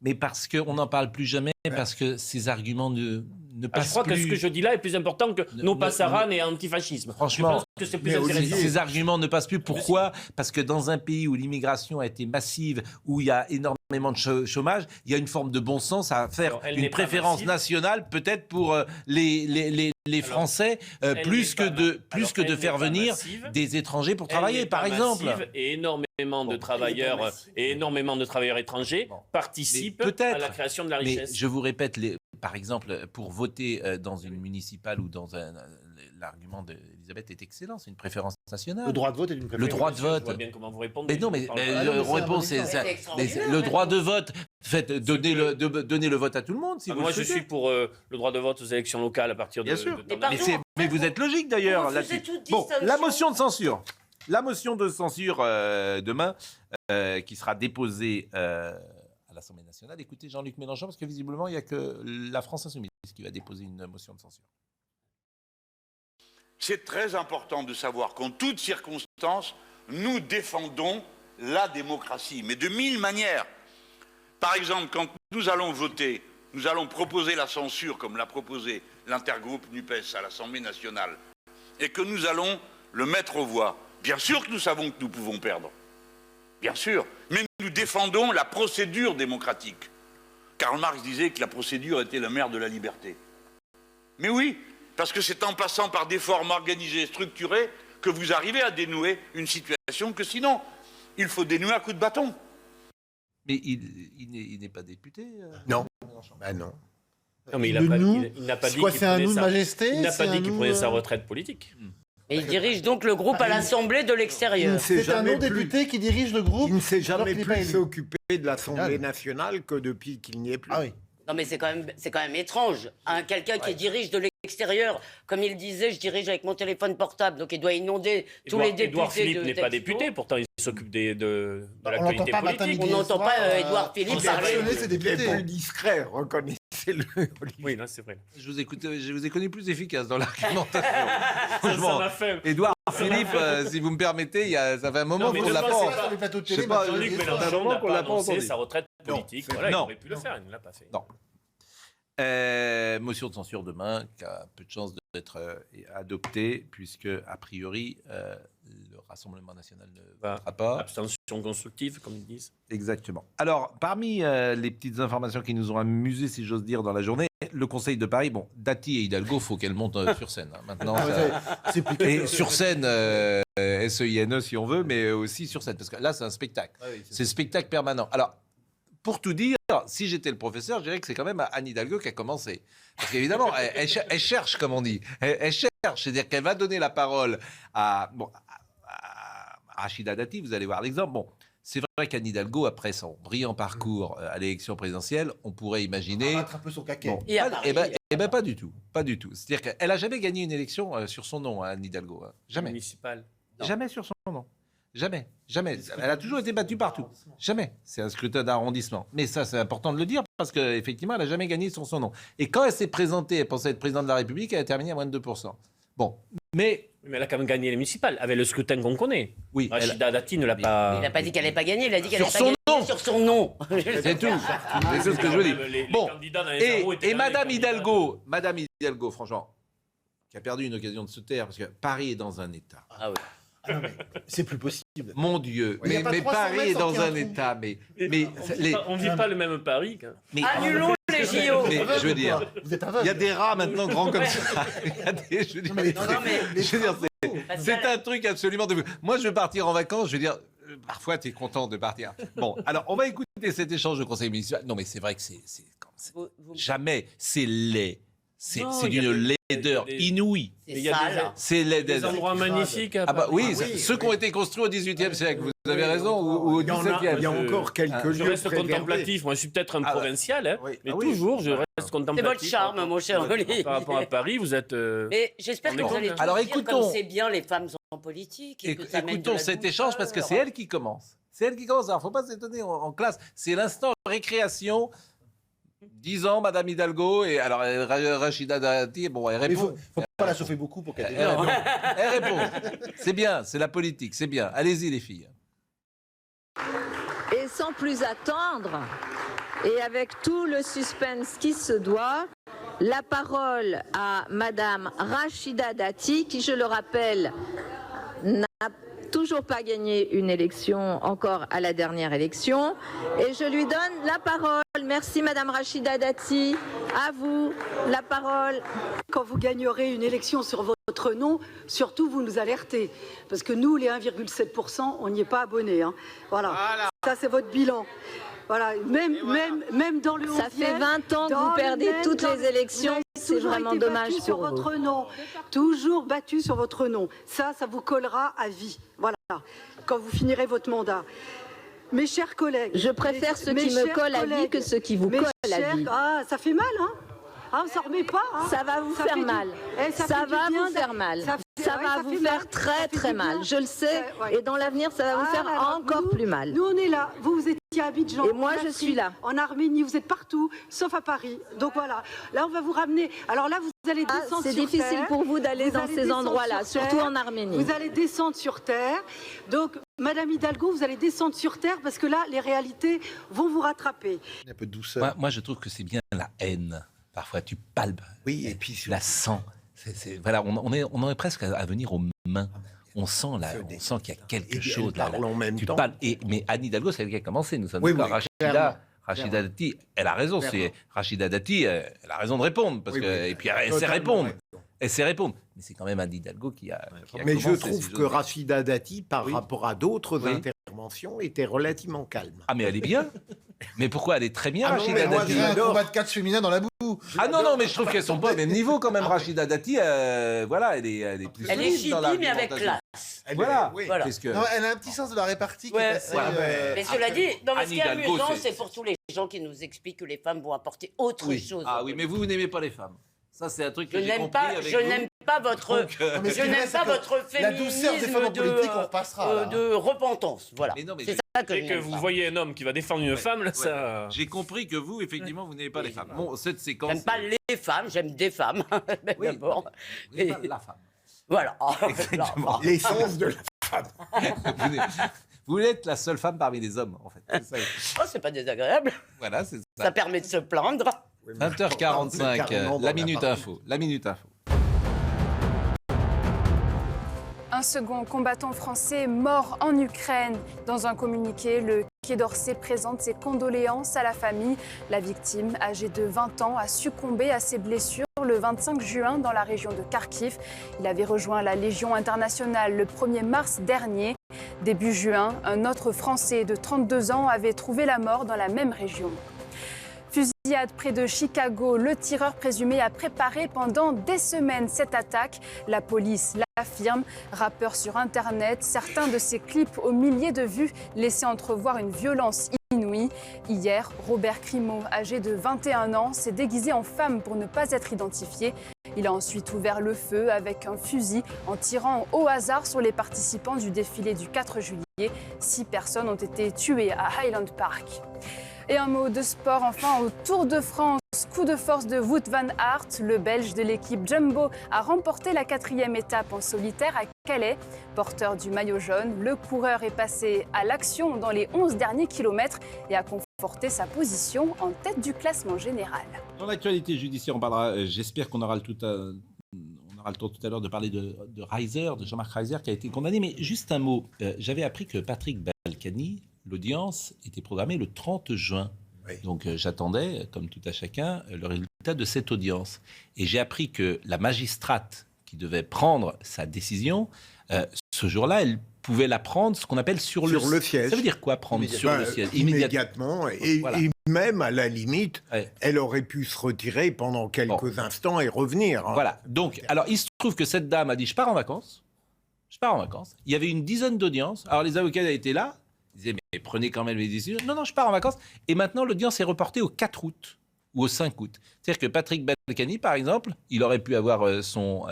Mais parce qu'on n'en parle plus jamais, parce que ces arguments ne ne Je passe crois que plus. ce que je dis là est plus important que Ne- non ne- passaran et antifascisme. Franchement, je pense que c'est plus mais intéressant. Olivier, ces arguments ne passent plus. Pourquoi? Parce que dans un pays où l'immigration a été massive, où il y a énormément de chômage, il y a une forme de bon sens à faire Alors, elle n'est une pas préférence massive. nationale, peut-être pour les Alors, Français, elle plus n'est que pas de, ma- plus alors, que de elle faire n'est pas venir massive. des étrangers pour Elle travailler, n'est par pas exemple. massive Et énormément de travailleurs et énormément de travailleurs étrangers Bon. participent Mais peut-être. à la création de la Mais richesse. je vous répète, par exemple, pour voter dans une municipale ou dans l'argument d'Elisabeth est excellent, c'est une préférence nationale. Le droit de vote est une Le préférence. droit de Je vote. vois bien comment vous répondez. Mais non, mais Je parle pas. non, mais le c'est un réponse, bon c'est exemple. ça. C'est extraordinaire, Le droit mais de vote, donner le vote à tout le monde, si Ah, vous moi, le je souhaitez. suis pour le droit de vote aux élections locales à partir de. Bien sûr. de temps Mais d'année. pardon, Mais vous êtes logique d'ailleurs Vous refusez là-dessus. toute Bon, distinction. la motion de censure. La motion de censure demain, qui sera déposée à l'Assemblée nationale. Écoutez Jean-Luc Mélenchon, parce que visiblement, il n'y a que la France Insoumise qui va déposer une motion de censure. C'est très important de savoir qu'en toutes circonstances, nous défendons la démocratie, mais de mille manières. Par exemple, quand nous allons voter, nous allons proposer la censure, comme l'a proposé l'intergroupe NUPES à l'Assemblée nationale, et que nous allons le mettre aux voix. Bien sûr que nous savons que nous pouvons perdre, bien sûr, mais nous défendons la procédure démocratique. Karl Marx disait que la procédure était la mère de la liberté. Mais oui, parce que c'est en passant par des formes organisées et structurées que vous arrivez à dénouer une situation que sinon, il faut dénouer à coups de bâton. Mais il n'est pas député. Non. Ben non. Non, mais il Le n'a pas, nous, il n'a pas c'est dit quoi, qu'il c'est un prenait nous de sa- majesté, Il n'a c'est pas dit un qu'il nous, prenait sa retraite politique. Et il dirige donc le groupe à l'Assemblée de Il l'extérieur. ne s'est C'est un jamais plus, non-député qui dirige le groupe. il ne s'est alors jamais qu'il n'est pas plus élu. occupé de l'Assemblée nationale que depuis qu'il n'y est plus. Ah oui. Non mais c'est quand même étrange. Hein, quelqu'un qui dirige de l'extérieur, comme il disait, je dirige avec mon téléphone portable, donc il doit inonder tous les députés. Édouard Philippe de n'est pas texto. député, pourtant il s'occupe de On l'actualité l'entend pas matin, politique. midi On et n'entend soir, pas Édouard Philippe il parler. sanctionner ses Il est députés. plus discret, reconnaissez-le. Olivier. Oui, là c'est vrai. Je vous ai connu plus efficace dans l'argumentation. Ça Franchement, m'a fait. Édouard Philippe, si vous me permettez, ça fait un moment Non, mais qu'on de l'a toute façon, pas. c'est pas Sur les plateaux de Je sais télé, pas, matin, Jean-Luc midi et soir. un Mélenchon moment n'a qu'on pas l'a pas annoncé entendu. sa retraite politique. Voilà, il Non. aurait pu le faire, il ne l'a pas fait. Non. Motion de censure demain, qui a peu de chances d'être adoptée, puisque, a priori, le Rassemblement national ne votera pas. Abstention constructive, comme ils disent. Exactement. Alors, parmi les petites informations qui nous ont amusés, si j'ose dire, dans la journée, le Conseil de Paris, bon, Dati et Hidalgo, il faut qu'elles montent sur scène. Hein. Maintenant, Ah, ça- c'est plus et sur scène, SEINE si on veut, mais aussi sur scène, parce que là, c'est un spectacle. C'est spectacle permanent. Alors, pour tout dire, si j'étais le professeur, je dirais que c'est quand même Anne Hidalgo qui a commencé. Parce qu'évidemment, elle cherche, comme on dit. Elle cherche, c'est-à-dire qu'elle va donner la parole à Rachida Dati, vous allez voir l'exemple. Bon, c'est vrai qu'Anne Hidalgo, après son brillant parcours à l'élection présidentielle, on pourrait imaginer... Rattrape un peu son caquet. Bon, Et à pas- Paris. eh ben, pas du tout, pas du tout. C'est-à-dire qu'elle n'a jamais gagné une élection sur son nom, Anne Hidalgo. Hein. Jamais. Municipal. Jamais sur son nom. Jamais. Jamais. Elle a toujours été battue partout. Jamais. C'est un scrutin d'arrondissement. Mais ça, c'est important de le dire parce qu'effectivement, elle n'a jamais gagné sur son nom. Et quand elle s'est présentée, elle pensait être présidente de la République, elle a terminé à moins de 2%. Bon. Mais, Mais elle a quand même gagné les municipales, avec le scrutin qu'on connaît. oui, elle- Rachida Dati ne l'a Mais- pas. Il n'a pas dit qu'elle n'allait pas gagner, il a dit qu'elle Sur n'allait pas son gagner nom. sur son nom. c'est tout. C'est tout ce que je veux dire. Les Bon. candidats dans les arrows étaient Et dans les Madame candidats. Hidalgo, franchement, qui a perdu une occasion de se taire, parce que Paris est dans un état. Ah ouais. Ah non, mais c'est plus possible. Mon Dieu, Il y a pas mais 300 Paris est mètres dans sans un qu'il y ait un état, mais On ne vit pas le même Paris. mais- Annulons les JO. Mais je veux dire, Vous êtes aveugle. il y a des rats maintenant grands comme ça. Il y a des- je veux dire, Non, mais les Non, non, mais- les je veux dire, Parce c'est que- un truc absolument de fou. Moi, je veux partir en vacances, je veux dire, parfois, tu es content de partir. Bon, alors, on va écouter cet échange de conseil municipal. Non, mais c'est vrai que c'est jamais, c'est laid. C'est Non, c'est il y a d'une des- laideur des- inouïe. C'est Il y a des- sale. C'est Des laideur. endroits magnifiques. à Ah bah Paris. oui, oui, ceux qui ont été construits au XVIIIe siècle, vous avez raison, ou au Il y en a, XVIIe. il y a encore quelques Je lieux reste préservés. contemplatif. Moi, je suis peut-être un Ah ouais. provincial, hein, Oui. mais Ah oui. toujours, je reste C'est contemplatif. votre charme, mon cher Oli. Par rapport à Paris, vous êtes. Mais j'espère On que est vous allez content. tous Alors, dire écoutons. comme c'est bien les femmes en politique. Et que ça mène de Écoutons la cet douceur. échange parce que c'est elle qui commence. C'est elle qui commence. Alors, faut pas s'étonner en classe. C'est l'instant récréation. 10 ans, Madame Hidalgo, et alors Rachida Dati, bon, elle Mais répond. faut pas la chauffer beaucoup pour qu'elle Elle répond. Elle répond. C'est bien, c'est la politique, c'est bien. Allez-y, les filles. Et sans plus attendre, et avec tout le suspense qui se doit, la parole à Madame Rachida Dati, qui, je le rappelle, n'a toujours pas gagné une élection encore à la dernière élection. Et je lui donne la parole. Merci Madame Rachida Dati. À vous la parole. Quand vous gagnerez une élection sur votre nom, surtout vous nous alertez. Parce que nous, les 1,7%, on n'y est pas abonnés. Hein. Voilà. Ça, c'est votre bilan. Voilà, même dans le 11e, ça fait 20 ans que vous perdez toutes les élections, c'est vraiment dommage pour votre nom, toujours battu sur votre nom. Ça vous collera à vie. Voilà, quand vous finirez votre mandat. Mes chers collègues, je préfère ceux qui me collent à vie que ceux qui vous collent à vie. Ah, ça fait mal, hein? Ah, on s'en remet pas. Hein. Ça va vous faire mal. Ça va vous faire mal. Ça va vous faire très très mal. Je le sais. Et dans l'avenir, ça va vous faire encore plus mal. Nous, on est là. Vous étiez à Abidjan. Et moi, je suis là. En Arménie, vous êtes partout, sauf à Paris. Donc voilà. Là, on va vous ramener. Alors là, vous allez descendre sur terre. C'est difficile pour vous d'aller dans ces endroits-là, surtout en Arménie. Vous allez descendre sur terre. Donc, Madame Hidalgo, vous allez descendre sur terre parce que là, les réalités vont vous rattraper. Un peu de douceur. Moi, je trouve que c'est bien la haine. Parfois, tu palpes, et puis tu la sens. Voilà, on est presque à venir aux mains. On sent qu'il y a quelque chose là. En même temps. Mais Anne Hidalgo, c'est elle qui a commencé. Nous sommes d'accord. Rachida Dati, elle a raison. Rachida Dati, elle a raison de répondre et puis elle sait répondre. Elle sait répondre. Mais c'est quand même Anne Hidalgo qui a Mais commencé, je trouve que Rachida Dati, par rapport à d'autres interventions, était relativement calme. Ah mais elle est bien. Mais pourquoi elle est très bien, Rachida Dati? Moi, je dirais un combat de 4 féminins dans la boue. Ah non, mais je trouve qu'elles sont pas au même niveau quand même. Rachida Dati, voilà, elle est plus elle est solide dans chibi, mais avec classe. Voilà. Non, elle a un petit sens de la répartie. Mais cela dit, ce qui est amusant, c'est pour tous les gens qui nous expliquent que les femmes vont apporter autre chose. Ah oui, mais vous n'aimez pas les femmes. Ça, c'est un truc que je j'ai compris avec vous. Je n'aime pas votre féminisme de repentance. Voilà. C'est ça que Dès que vous voyez un homme qui va défendre une femme, là, ça... J'ai compris que vous, effectivement, vous n'aimez pas les femmes. Bon, cette séquence... J'aime pas les femmes, j'aime des femmes, d'abord. Et la femme. Voilà. Exactement. L'essence de la femme. Vous êtes la seule femme parmi les hommes, en fait. Oh, c'est pas désagréable. Voilà, c'est ça. Ça permet de se plaindre. 20h45, la Minute Info. Un second combattant français mort en Ukraine. Dans un communiqué, le Quai d'Orsay présente ses condoléances à la famille. La victime, âgée de 20 ans, a succombé à ses blessures le 25 juin dans la région de Kharkiv. Il avait rejoint la Légion internationale le 1er mars dernier. Début juin, un autre Français de 32 ans avait trouvé la mort dans la même région. Fusillade près de Chicago, le tireur présumé a préparé pendant des semaines cette attaque. La police l'affirme. Rappeur sur Internet, certains de ses clips aux milliers de vues laissaient entrevoir une violence inouïe. Hier, Robert Crimo, âgé de 21 ans, s'est déguisé en femme pour ne pas être identifié. Il a ensuite ouvert le feu avec un fusil en tirant au hasard sur les participants du défilé du 4 juillet. 6 personnes ont été tuées à Highland Park. Et un mot de sport, enfin, au Tour de France. Coup de force de Wout van Aert, le Belge de l'équipe Jumbo a remporté la 4e étape en solitaire à Calais. Porteur du maillot jaune, le coureur est passé à l'action dans les 11 derniers kilomètres et a conforté sa position en tête du classement général. Dans l'actualité judiciaire, on parlera, j'espère qu'on aura le temps tout à l'heure de parler de Reiser, de Jean-Marc Reiser qui a été condamné. Mais juste un mot, j'avais appris que Patrick Balkany, l'audience était programmée le 30 juin. Oui. Donc j'attendais, comme tout à chacun, le résultat de cette audience. Et j'ai appris que la magistrate qui devait prendre sa décision, ce jour-là, elle pouvait la prendre, ce qu'on appelle sur le siège. Ça veut dire quoi, prendre sur le siège? Immédiatement. Et même, à la limite, elle aurait pu se retirer pendant quelques instants et revenir. Hein. Voilà. Donc, alors, il se trouve que cette dame a dit « je pars en vacances ». Il y avait une dizaine d'audiences. Alors, les avocats étaient là. Ils disaient « mais prenez quand même les décisions ». Non, je pars en vacances. Et maintenant, l'audience est reportée au 4 août ou au 5 août. C'est-à-dire que Patrick Balkany, par exemple, il aurait pu avoir son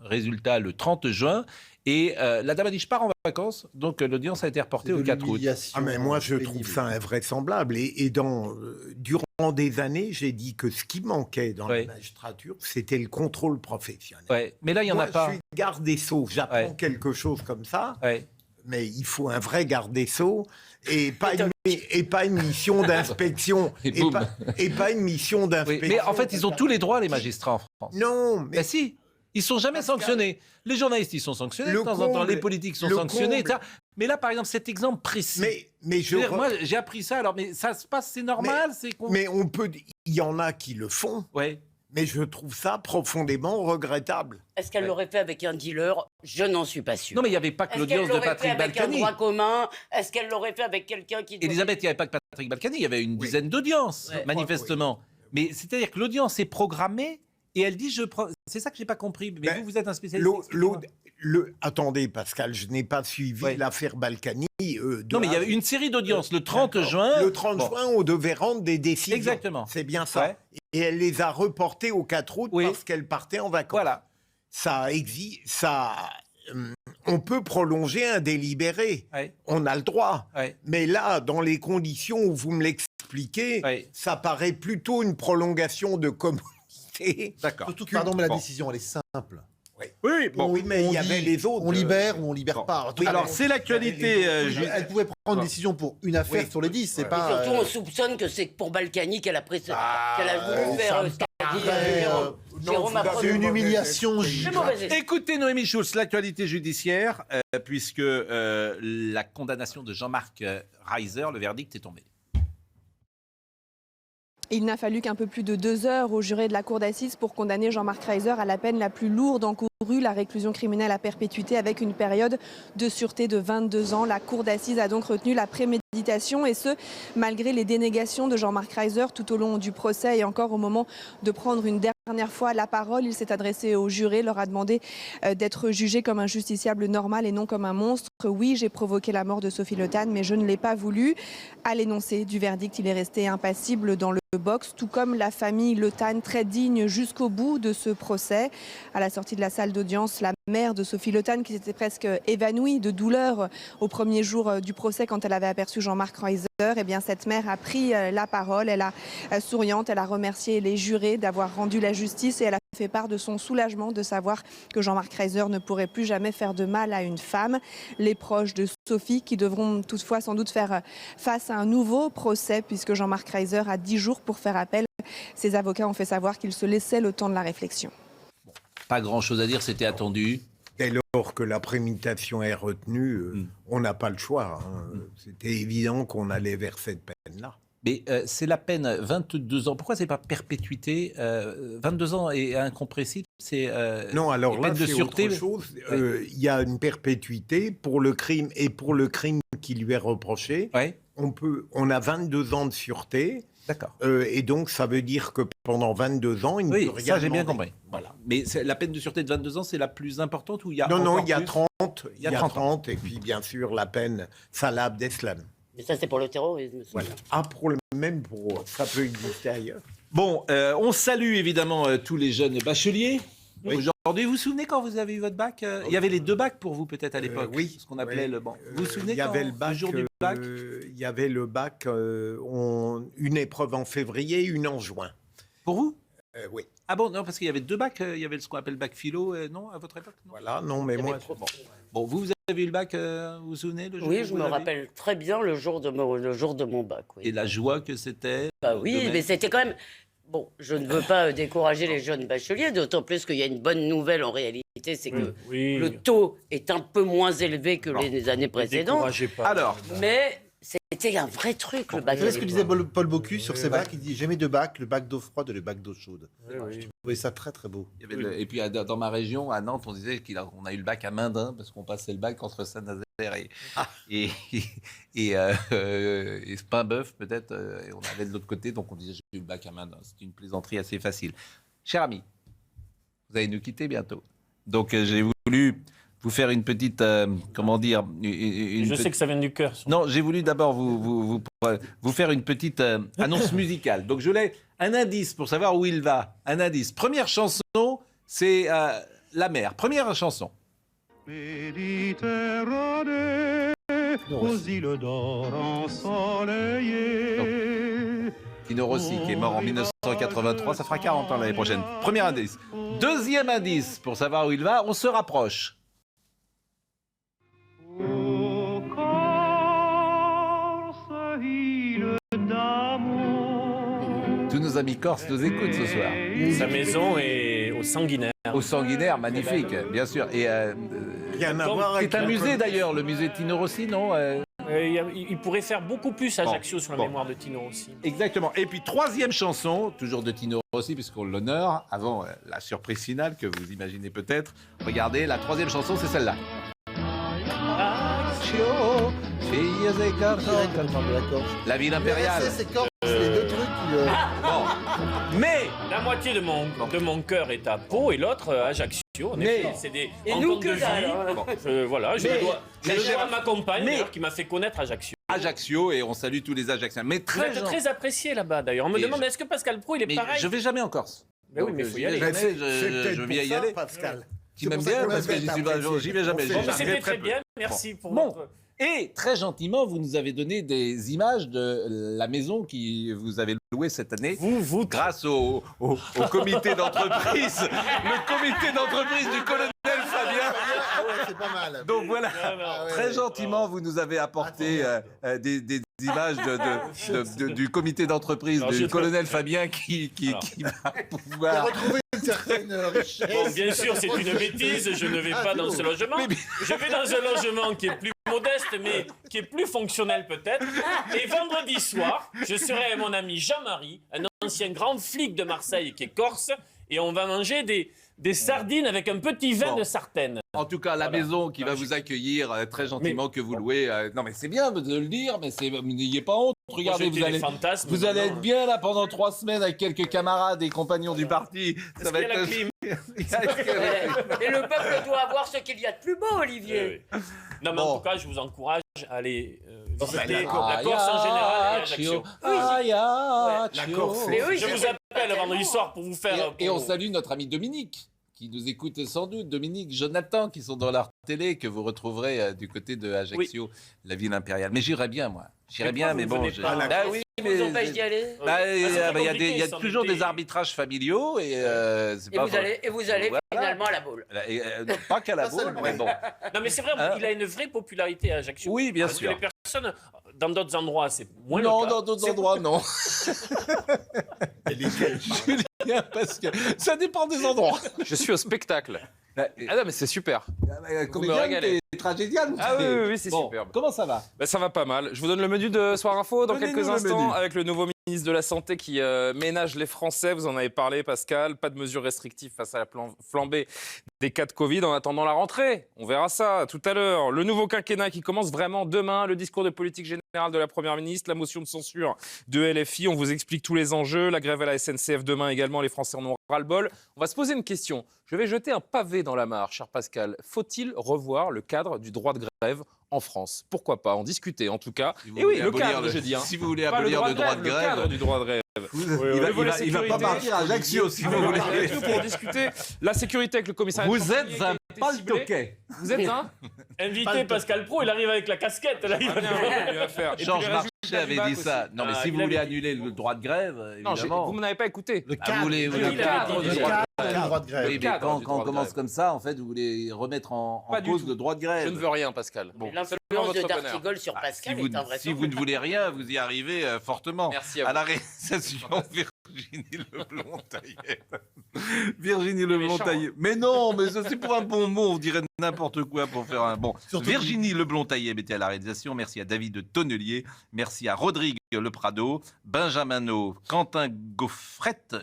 résultat le 30 juin. Et la dame a dit « je pars en vacances ». Donc, l'audience a été reportée au 4 août. Ah, mais moi, je trouve ça invraisemblable. Et durant des années, j'ai dit que ce qui manquait dans la magistrature, c'était le contrôle professionnel. Ouais. Mais là, il n'y en a pas. Je suis garde des Sceaux, j'apprends quelque chose comme ça. mais il faut un vrai garde des Sceaux et pas une mission d'inspection. Et pas une mission d'inspection. Mais en fait, ils ont tous les droits, les magistrats en France. Non, mais... Ben si, ils sont jamais sanctionnés. Les journalistes, ils sont sanctionnés de temps en temps. Les politiques sont sanctionnés, etc. Mais là, par exemple, cet exemple précis. Moi, j'ai appris ça. Alors, mais ça se passe, c'est normal. Mais on peut. Il y en a qui le font. Ouais. Mais je trouve ça profondément regrettable. Est-ce qu'elle l'aurait fait avec un dealer? Je n'en suis pas sûr. Non, mais il n'y avait pas que l'audience de Patrick Balkany. Est-ce qu'elle l'aurait fait avec un droit commun? Est-ce qu'elle l'aurait fait avec quelqu'un qui... Elisabeth, il n'y avait pas que Patrick Balkany, il y avait une dizaine d'audiences, manifestement. Mais c'est-à-dire que l'audience est programmée et elle dit, c'est ça que je n'ai pas compris. Mais vous êtes un spécialiste. Attendez, Pascal, je n'ai pas suivi l'affaire Balkany. Non, mais il y a une série d'audiences. Le 30 juin... Le 30 juin, on devait rendre des décisions. Exactement. C'est bien ça. Ouais. Et elle les a reportées au 4 août parce qu'elle partait en vacances. Voilà. On peut prolonger un délibéré. Ouais. On a le droit. Ouais. Mais là, dans les conditions où vous me l'expliquez, ça paraît plutôt une prolongation de communauté. D'accord. Surtout que, pardon, mais la décision, elle est simple. Oui, mais il y avait les autres. On libère ou on libère pas. Alors, c'est l'actualité. Elle pouvait prendre une décision pour une affaire sur les 10. C'est pas. Et surtout, on soupçonne que c'est pour Balkany qu'elle a voulu faire. C'est une humiliation. Écoutez, Noémie Schulz, l'actualité judiciaire, puisque la condamnation de Jean-Marc Reiser, le verdict est tombé. Il n'a fallu qu'un peu plus de 2 heures au juré de la cour d'assises pour condamner Jean-Marc Reiser à la peine la plus lourde encourue, la réclusion criminelle à perpétuité avec une période de sûreté de 22 ans. La cour d'assises a donc retenu la préméditation et ce, malgré les dénégations de Jean-Marc Reiser tout au long du procès et encore au moment de prendre une dernière fois la parole. Il s'est adressé aux jurés, leur a demandé d'être jugé comme un justiciable normal et non comme un monstre. Oui, j'ai provoqué la mort de Sophie Le Tan, mais je ne l'ai pas voulu. À l'énoncé du verdict, il est resté impassible dans le box, tout comme la famille Le Tan, très digne jusqu'au bout de ce procès. À la sortie de la salle d'audience, la mère de Sophie Le Tan, qui s'était presque évanouie de douleur au premier jour du procès quand elle avait aperçu Jean-Marc Reiser, eh bien cette mère a pris la parole. Elle a souriante, elle a remercié les jurés d'avoir rendu la justice et elle a fait part de son soulagement de savoir que Jean-Marc Reiser ne pourrait plus jamais faire de mal à une femme. Les proches de Sophie qui devront toutefois sans doute faire face à un nouveau procès puisque Jean-Marc Reiser a 10 jours pour faire appel. Ses avocats ont fait savoir qu'ils se laissaient le temps de la réflexion. Pas grand-chose à dire, c'était attendu. Dès lors que la préméditation est retenue, on n'a pas le choix. C'était évident qu'on allait vers cette peine-là. Mais c'est la peine 22 ans. Pourquoi c'est pas perpétuité 22 ans et incompressible, c'est non, alors là, peine de c'est sûreté. autre chose. Il y a une perpétuité pour le crime et pour le crime qui lui est reproché. Ouais. On a 22 ans de sûreté. D'accord. Et donc, ça veut dire que pendant 22 ans, il ne peut rien demander. Ça, j'ai bien compris. Voilà. Mais la peine de sûreté de 22 ans, c'est la plus importante ou il y a Non, il y a plus 30. Il y a 30 et puis, bien sûr, la peine Salah Abdeslam. Mais ça, c'est pour le terrorisme. Voilà. Ça peut exister ailleurs. Bon, on salue évidemment tous les jeunes bacheliers. Oui. Aujourd'hui, vous vous souvenez quand vous avez eu votre bac il y avait les 2 bacs pour vous peut-être à l'époque. Oui. Ce qu'on appelait le banc. Vous vous souvenez il y avait le jour du bac il y avait le bac, une épreuve en février, une en juin. Pour vous Oui. Ah bon, non, parce qu'il y avait 2 bacs. Il y avait ce qu'on appelle le bac philo, non, à votre époque non. Voilà, non, mais moi... Bon, vous avez eu le bac, vous vous souvenez le jour Oui, je me rappelle très bien le jour de mon bac. Oui. Et la joie que c'était. Bah oui, mais c'était quand même... Bon, je ne veux pas décourager les jeunes bacheliers, d'autant plus qu'il y a une bonne nouvelle en réalité, c'est que le taux est un peu moins élevé que les années précédentes. Pas. Alors, mais c'était un vrai truc, le bac. C'est ce que disait Paul Bocuse sur ses bacs. Il dit jamais 2 bacs, le bac d'eau froide et le bac d'eau chaude. Je trouvais ça très très beau. Et puis dans ma région, à Nantes, on disait qu'on a eu le bac à Mendin parce qu'on passait le bac entre Saint-Nazaire et Paimboeuf peut-être. Et on avait de l'autre côté, donc on disait j'ai eu le bac à Mendin. C'est une plaisanterie assez facile. Cher ami, vous allez nous quitter bientôt. Donc j'ai voulu vous faire une petite, comment dire... Je sais que ça vient du cœur. Non, j'ai voulu d'abord vous faire une petite annonce musicale. Donc je voulais un indice pour savoir où il va. Un indice. Première chanson, c'est La mer. Première chanson. Méditerranée, aux îles d'or ensoleillées. Tino Rossi, qui est mort en 1983, ça fera 40 ans l'année prochaine. Premier indice. Deuxième indice, pour savoir où il va, on se rapproche. Tous nos amis corses nous écoutent ce soir. Sa maison est au Sanguinaire. Au Sanguinaire, magnifique, bien sûr. Et Rien à voir avec c'est un la musée politique. d'ailleurs, le musée Tino Rossi, non Il pourrait faire beaucoup plus à Ajaccio sur la Bon. mémoire de Tino aussi. Exactement. Et puis troisième chanson, toujours de Tino Rossi, puisqu'on l'honore, avant la surprise finale que vous imaginez peut-être. Regardez, la troisième chanson, c'est celle-là. La ville impériale. C'est corse, c'est les deux trucs qui... Bon. Mais La moitié de mon cœur est à Pau et l'autre à Ajaccio. En Mais- effet, c'est des Et rencontres nous, que de vie. dalle, hein. Bon, voilà, je Mais- le dois à ma compagne Mais- d'ailleurs, qui m'a fait connaître Ajaccio. Ajaccio, et on salue tous les Ajacciens. Mais Vous très, êtes très apprécié là-bas d'ailleurs. On me Et demande je- est-ce que Pascal Pro il est mais pareil. je vais jamais en Corse. Mais oui, Donc, mais faut j'y y vais aller. jamais, C'est je peut-être veux bien pour y ça, aller. Pascal. Qui C'est m'aime pour ça bien qu'on parce que l'appelle j'y vais jamais. On Bon, sait bah, jamais. c'était Très très peu. bien. Merci pour Bon. votre. Et très gentiment, vous nous avez donné des images de la maison qui vous avez louée cette année. Vous Grâce au comité d'entreprise, le comité d'entreprise du colonel Fabien. Ah ouais, c'est pas mal. Donc voilà, Ah ouais, très ouais. gentiment, vous nous avez apporté des images du comité d'entreprise Alors, du je- colonel Fabien qui Alors. va Il a pouvoir... retrouvé une certaine richesse. Bon, bien sûr, c'est une bêtise. Je ne vais pas dans ce logement. Je vais dans un logement qui est plus modeste, mais qui est plus fonctionnel peut-être. Et vendredi soir, je serai avec mon ami Jean-Marie, un ancien grand flic de Marseille qui est corse, et on va manger des sardines avec un petit vin Bon. de Sartène. En tout cas, la Voilà. maison qui va Magique. vous accueillir très gentiment, que vous louez. Non, mais c'est bien de le dire, mais n'ayez pas honte. Regardez, Projeter vous des allez, fantasmes, vous allez maintenant. être bien là pendant 3 semaines avec quelques camarades et compagnons du parti. Est-ce qu'il y a la clim Et le peuple doit avoir ce qu'il y a de plus beau, Olivier. Oui. Non, mais Bon. en tout cas, je vous encourage à aller visiter d'accord. la Corse en général et Ajaccio. Ajaccio. La Corse, Mais oui, Je vous appelle vendredi soir pour vous faire. Et on salue notre ami Dominique, qui nous écoute sans doute. Dominique, Jonathan, qui sont dans la télé, que vous retrouverez du côté de Ajaccio, la ville impériale. Mais j'irais bien, moi. J'irais Mais pourquoi bien, mais vous bon. venez pas à la Bah Corse oui, Ils vous empêchent mais... d'y aller. Il y a toujours des arbitrages familiaux et c'est Et pas vous allez Voilà. finalement à la boule. Pas qu'à la boule, mais bon. Non, mais c'est vrai, Hein il a une vraie popularité à Ajaccio. Oui, bien Parce sûr. que les personnes, dans d'autres endroits, c'est moins Non, le cas. dans d'autres C'est- endroits, non. Elle est quelle Julien, parce que ça dépend des endroits. Je suis au spectacle. Ah non, mais c'est super. Comédienne, régalez. t'es tragédienne. Ah oui, oui, oui, c'est Bon, superbe. Comment ça va? Bah, ça va pas mal. Je vous donne le menu de Soir Info dans Donnez-nous quelques le instants menu. avec le nouveau ministre de la Santé qui ménage les Français. Vous en avez parlé, Pascal. Pas de mesures restrictives face à la flambée des cas de Covid en attendant la rentrée. On verra ça tout à l'heure. Le nouveau quinquennat qui commence vraiment demain. Le discours de politique générale de la Première ministre, la motion de censure de LFI. On vous explique tous les enjeux. La grève à la SNCF demain également. Les Français en ont ras-le-bol. On va se poser une question. Je vais jeter un pavé dans la mare, cher Pascal. Faut-il revoir le cadre du droit de grève en France? Pourquoi pas en discuter en tout cas. Si vous Et oui, voulez le abolir cadre, le- je dis. Hein. si vous voulez Pas abolir le droit de le cadre grève, du droit de grève. il va pas partir à Ajaccio, si vous voulez. Pour discuter la sécurité avec le commissariat. de Vous Champigny êtes qui a un été paltoquet. ciblé. Vous êtes un Invité Pascal Pro, il arrive avec la casquette. Là, il va il va faire. Et puis Georges les Marchais résultats avait du bac dit ça. aussi. Non, mais Ah, si il vous voulez avait dit. annuler le droit de grève, Non, évidemment. vous m'avez pas écouté. Le Ah, cadre, vous voulez- vous le voulez- cadre le du cadre droit de grève. Oui, mais cadre quand du droit on de commence grève. comme ça, en fait, vous voulez remettre en Pas du cause tout. le droit de grève. Je ne veux rien, Pascal. Bon. L'influence votre de bonheur. D'Artigol sur Pascal Si vous, est un vrai si vous ne voulez rien, vous y arrivez fortement. Merci à À vous. la réalisation, Virginie Leblond-Taillet. Virginie Leblond-Taillet. Mais non, mais ça, c'est pour un bon mot, on dirait n'importe quoi pour faire un bon. Surtout Virginie Leblond-Taillet était à la réalisation. Merci à David Tonnelier. Merci à Rodrigue Le Prado, Benjamin No, Quentin Goffette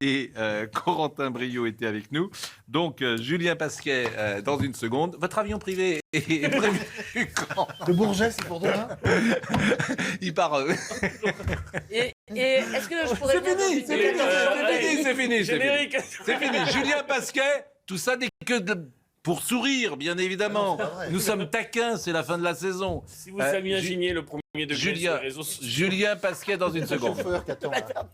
et Corentin Brio étaient avec nous. Donc, Julien Pasquet dans une seconde. Votre avion privé est prévu quand? Le Bourget, c'est pour demain. Il part. Et est-ce que je pourrais C'est venir dans fini, une c'est délégation fini, c'est fini. Générique. C'est fini. Julien Pasquet, tout ça n'est que pour sourire, bien évidemment. Ah non, c'est pas vrai. Nous sommes taquins, c'est la fin de la saison. Si vous imaginiez le premier degré sur Julien, les réseaux sociaux. Julien Pasquet dans une seconde. Chauffeur qui attend. Attends.